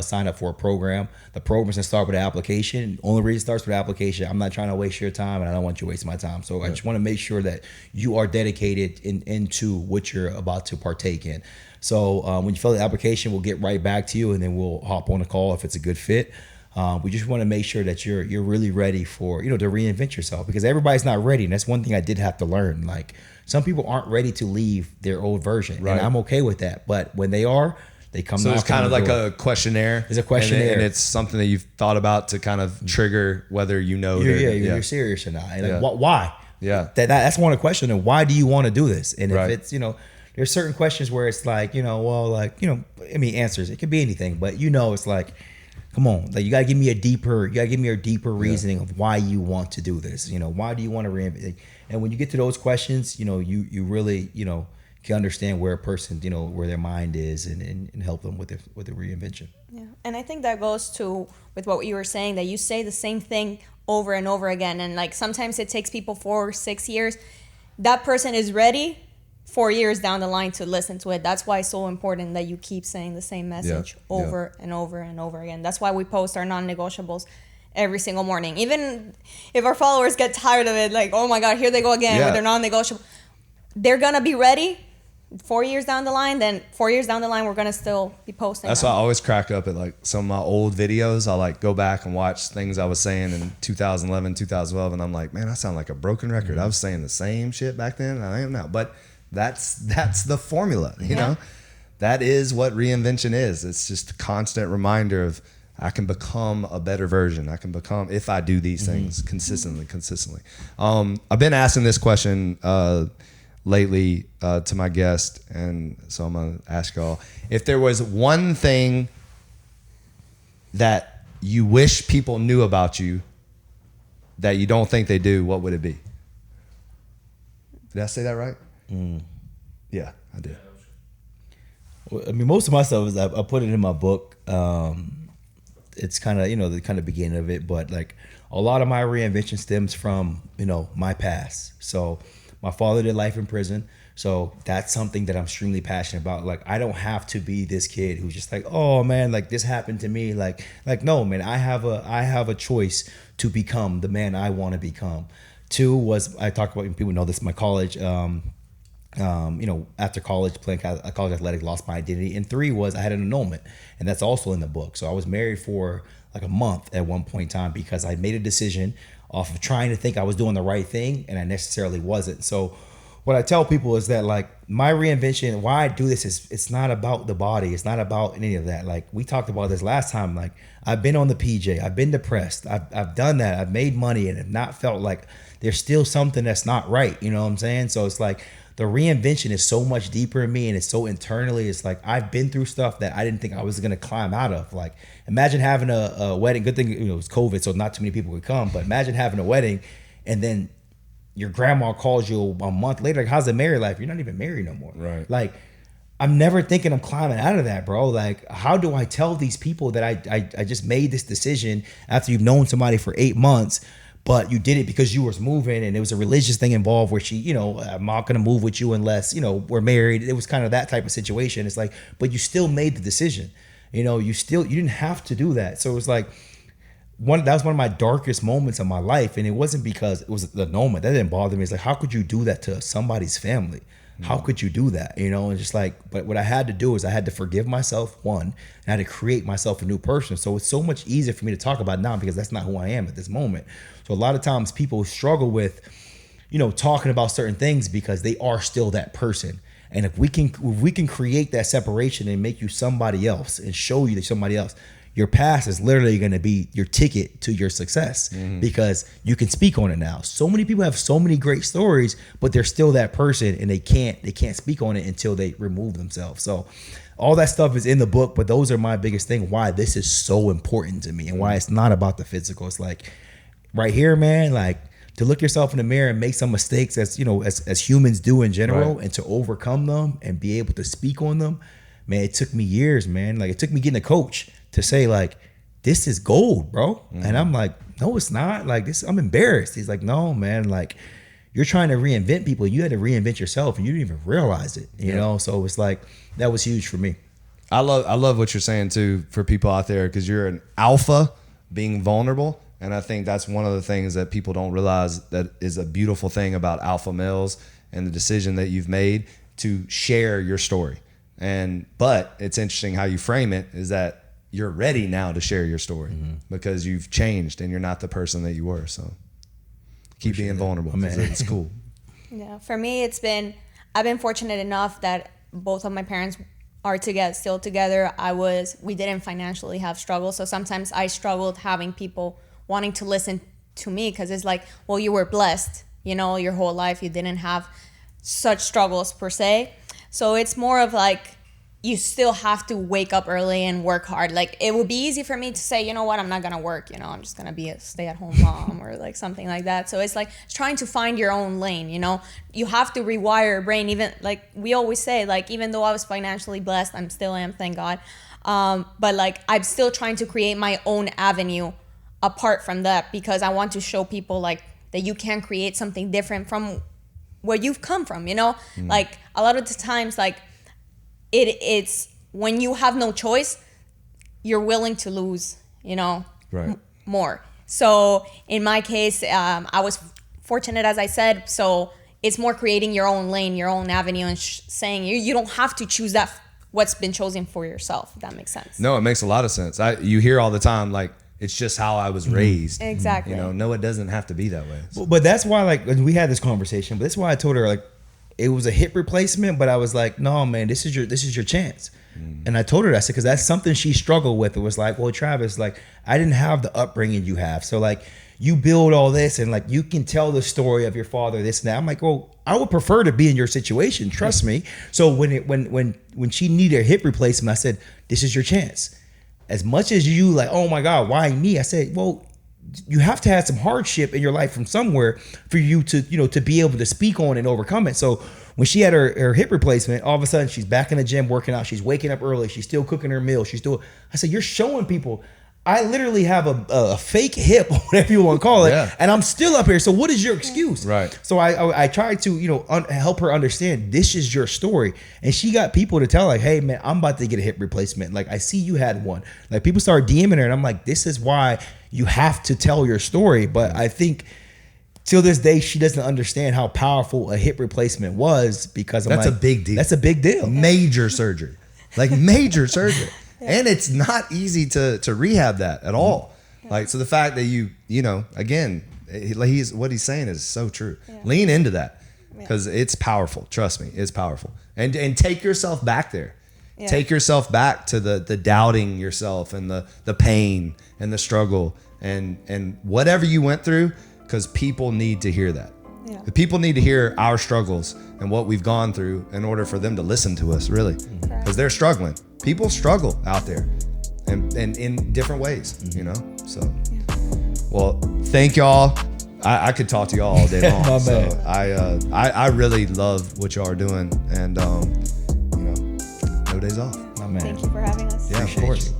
sign up for a program. The program's gonna start with an application. Only reason it starts with an application. I'm not trying to waste your time, and I don't want you to waste my time. So I just want to make sure that you are dedicated into what you're about to partake in. So when you fill the application, we'll get right back to you, and then we'll hop on a call if it's a good fit. We just want to make sure that you're really ready for to reinvent yourself, because everybody's not ready, and that's one thing I did have to learn. Like, some people aren't ready to leave their old version, and I'm okay with that. But when they are, they come.
So it's kind of like a questionnaire.
It's a questionnaire,
and it's something that you've thought about to kind of trigger whether
you're serious or not. And like, why?
Yeah,
that's one of the questions. And why do you want to do this? And if it's there's certain questions where it's like answers. It could be anything, but it's like, come on, like you gotta give me a deeper reasoning of why you want to do this. Why do you want to reinvent? And when you get to those questions, you really can understand where a person, where their mind is, and help them with the reinvention.
Yeah, and I think that goes to with what you were saying, that you say the same thing over and over again, and like sometimes it takes people 4 or 6 years. That person is ready 4 years down the line to listen to it. That's why it's so important that you keep saying the same message over and over and over again. That's why we post our non-negotiables every single morning. Even if our followers get tired of it, like, oh my God, here they go again with their non-negotiable. They're going to be ready 4 years down the line. Then 4 years down the line, we're going to still be posting.
That's why I always crack up at like some of my old videos. I'll like go back and watch things I was saying in 2011, 2012. And I'm like, man, I sound like a broken record. Mm-hmm. I was saying the same shit back then, and I am now. But that's the formula, you know? That is what reinvention is. It's just a constant reminder of, I can become a better version. I can become, if I do these things consistently. I've been asking this question lately to my guest, and so I'm gonna ask y'all, if there was one thing that you wish people knew about you that you don't think they do, what would it be? Did I say that right? Yeah, I did.
Well, I mean, most of my stuff is I put it in my book. It's kind of the kind of beginning of it, but like a lot of my reinvention stems from my past. So my father did life in prison, so that's something that I'm extremely passionate about. Like, I don't have to be this kid who's just like, oh man, like this happened to me. Like no, man, I have a choice to become the man I want to become. 2 was, I talk about, people know this, my college. After college, playing college athletics, lost my identity. And 3 was, I had an annulment, and that's also in the book. So I was married for like a month at one point in time because I made a decision off of trying to think I was doing the right thing, and I necessarily wasn't. So what I tell people is that, like, my reinvention, why I do this is, it's not about the body. It's not about any of that. Like, we talked about this last time. Like, I've been on the PJ. I've been depressed. I've done that. I've made money and have not felt like there's still something that's not right. You know what I'm saying? So it's like, the reinvention is so much deeper in me, and it's so internally. It's like, I've been through stuff that I didn't think I was gonna climb out of. Like, imagine having a wedding. Good thing it was COVID, so not too many people could come. But imagine having a wedding, and then your grandma calls you a month later. Like, how's the married life? You're not even married no more.
Right.
Like, I'm never thinking I'm climbing out of that, bro. Like, how do I tell these people that I just made this decision after you've known somebody for 8 months? But you did it because you was moving, and there was a religious thing involved where she, I'm not going to move with you unless, we're married. It was kind of that type of situation. It's like, but you still made the decision. You didn't have to do that. So it was like, that was one of my darkest moments of my life. And it wasn't because it was the annulment. That didn't bother me. It's like, how could you do that to somebody's family? How could you do that? And just like, but what I had to do is I had to forgive myself, one, and I had to create myself a new person. So it's so much easier for me to talk about now because that's not who I am at this moment. So a lot of times people struggle with, talking about certain things because they are still that person. And if we can create that separation and make you somebody else and show you that somebody else, your past is literally going to be your ticket to your success because you can speak on it now. So many people have so many great stories, but they're still that person, and they can't speak on it until they remove themselves. So all that stuff is in the book, but those are my biggest thing, why this is so important to me and why it's not about the physical. It's like, right here, man, like, to look yourself in the mirror and make some mistakes as humans do in general, and to overcome them and be able to speak on them. Man, it took me years, man. Like, it took me getting a coach to say, like, this is gold, bro. And I'm like, no, it's not. Like, this, I'm embarrassed. He's like, no, man. Like, you're trying to reinvent people. You had to reinvent yourself and you didn't even realize it, you know? So it was like, that was huge for me.
I love what you're saying too for people out there, because you're an alpha being vulnerable. And I think that's one of the things that people don't realize that is a beautiful thing about alpha males and the decision that you've made to share your story. But it's interesting how you frame it, is that you're ready now to share your story because you've changed and you're not the person that you were. So keep being vulnerable. It's cool.
Yeah, for me, I've been fortunate enough that both of my parents are still together. We didn't financially have struggles. So sometimes I struggled having people wanting to listen to me, because it's like, well, you were blessed, your whole life. You didn't have such struggles per se. So it's more of like, you still have to wake up early and work hard. Like, it would be easy for me to say, you know what, I'm not gonna work, I'm just gonna be a stay-at-home mom or like something like that. So it's like trying to find your own lane. You have to rewire your brain. Even like we always say, like, even though I was financially blessed, I'm still am, thank God, but like I'm still trying to create my own avenue apart from that, because I want to show people like that you can create something different from where you've come from. Like a lot of the times, like it's when you have no choice, you're willing to lose,
right.
More. So in my case, I was fortunate, as I said. So it's more creating your own lane, your own avenue, and saying you don't have to choose what's been chosen for yourself, if that makes sense.
No, it makes a lot of sense. You hear all the time, like, it's just how I was raised.
Exactly.
No, it doesn't have to be that way.
So. But that's why, like, we had this conversation, but that's why I told her, like, it was a hip replacement, but I was like, no, man, this is your chance. And I told her that, I said, because that's something she struggled with. It was like, well, Travis, like, I didn't have the upbringing you have. So, like, you build all this and, like, you can tell the story of your father, this and that. I'm like, well, I would prefer to be in your situation. Trust me. So when she needed a hip replacement, I said, this is your chance. As much as you like, oh my God, why me? I said, well, you have to have some hardship in your life from somewhere for you to, to be able to speak on and overcome it. So when she had her hip replacement, all of a sudden she's back in the gym working out. She's waking up early. She's still cooking her meal. I said, you're showing people I literally have a fake hip, whatever you want to call it, and I'm still up here. So what is your excuse?
Right.
So I tried to, help her understand this is your story. And she got people to tell, like, hey, man, I'm about to get a hip replacement. Like, I see you had one. Like, people started DMing her, and I'm like, this is why you have to tell your story. But I think till this day, she doesn't understand how powerful a hip replacement was, because
that's a big deal.
That's a big deal.
Major surgery. Like, major surgery. And it's not easy to rehab that at all. Like, so the fact that you again, what he's saying is so true. Yeah. Lean into that, because it's powerful. Trust me, it's powerful. And take yourself back there. Yeah. Take yourself back to the doubting yourself and the pain and the struggle and whatever you went through, because people need to hear that. Yeah. The people need to hear our struggles and what we've gone through in order for them to listen to us, really, because they're struggling. People struggle out there, and in different ways, So, well, thank y'all. I could talk to y'all all day long. So I really love what y'all are doing, and no days off.
Thank you for having us.
Yeah, of course.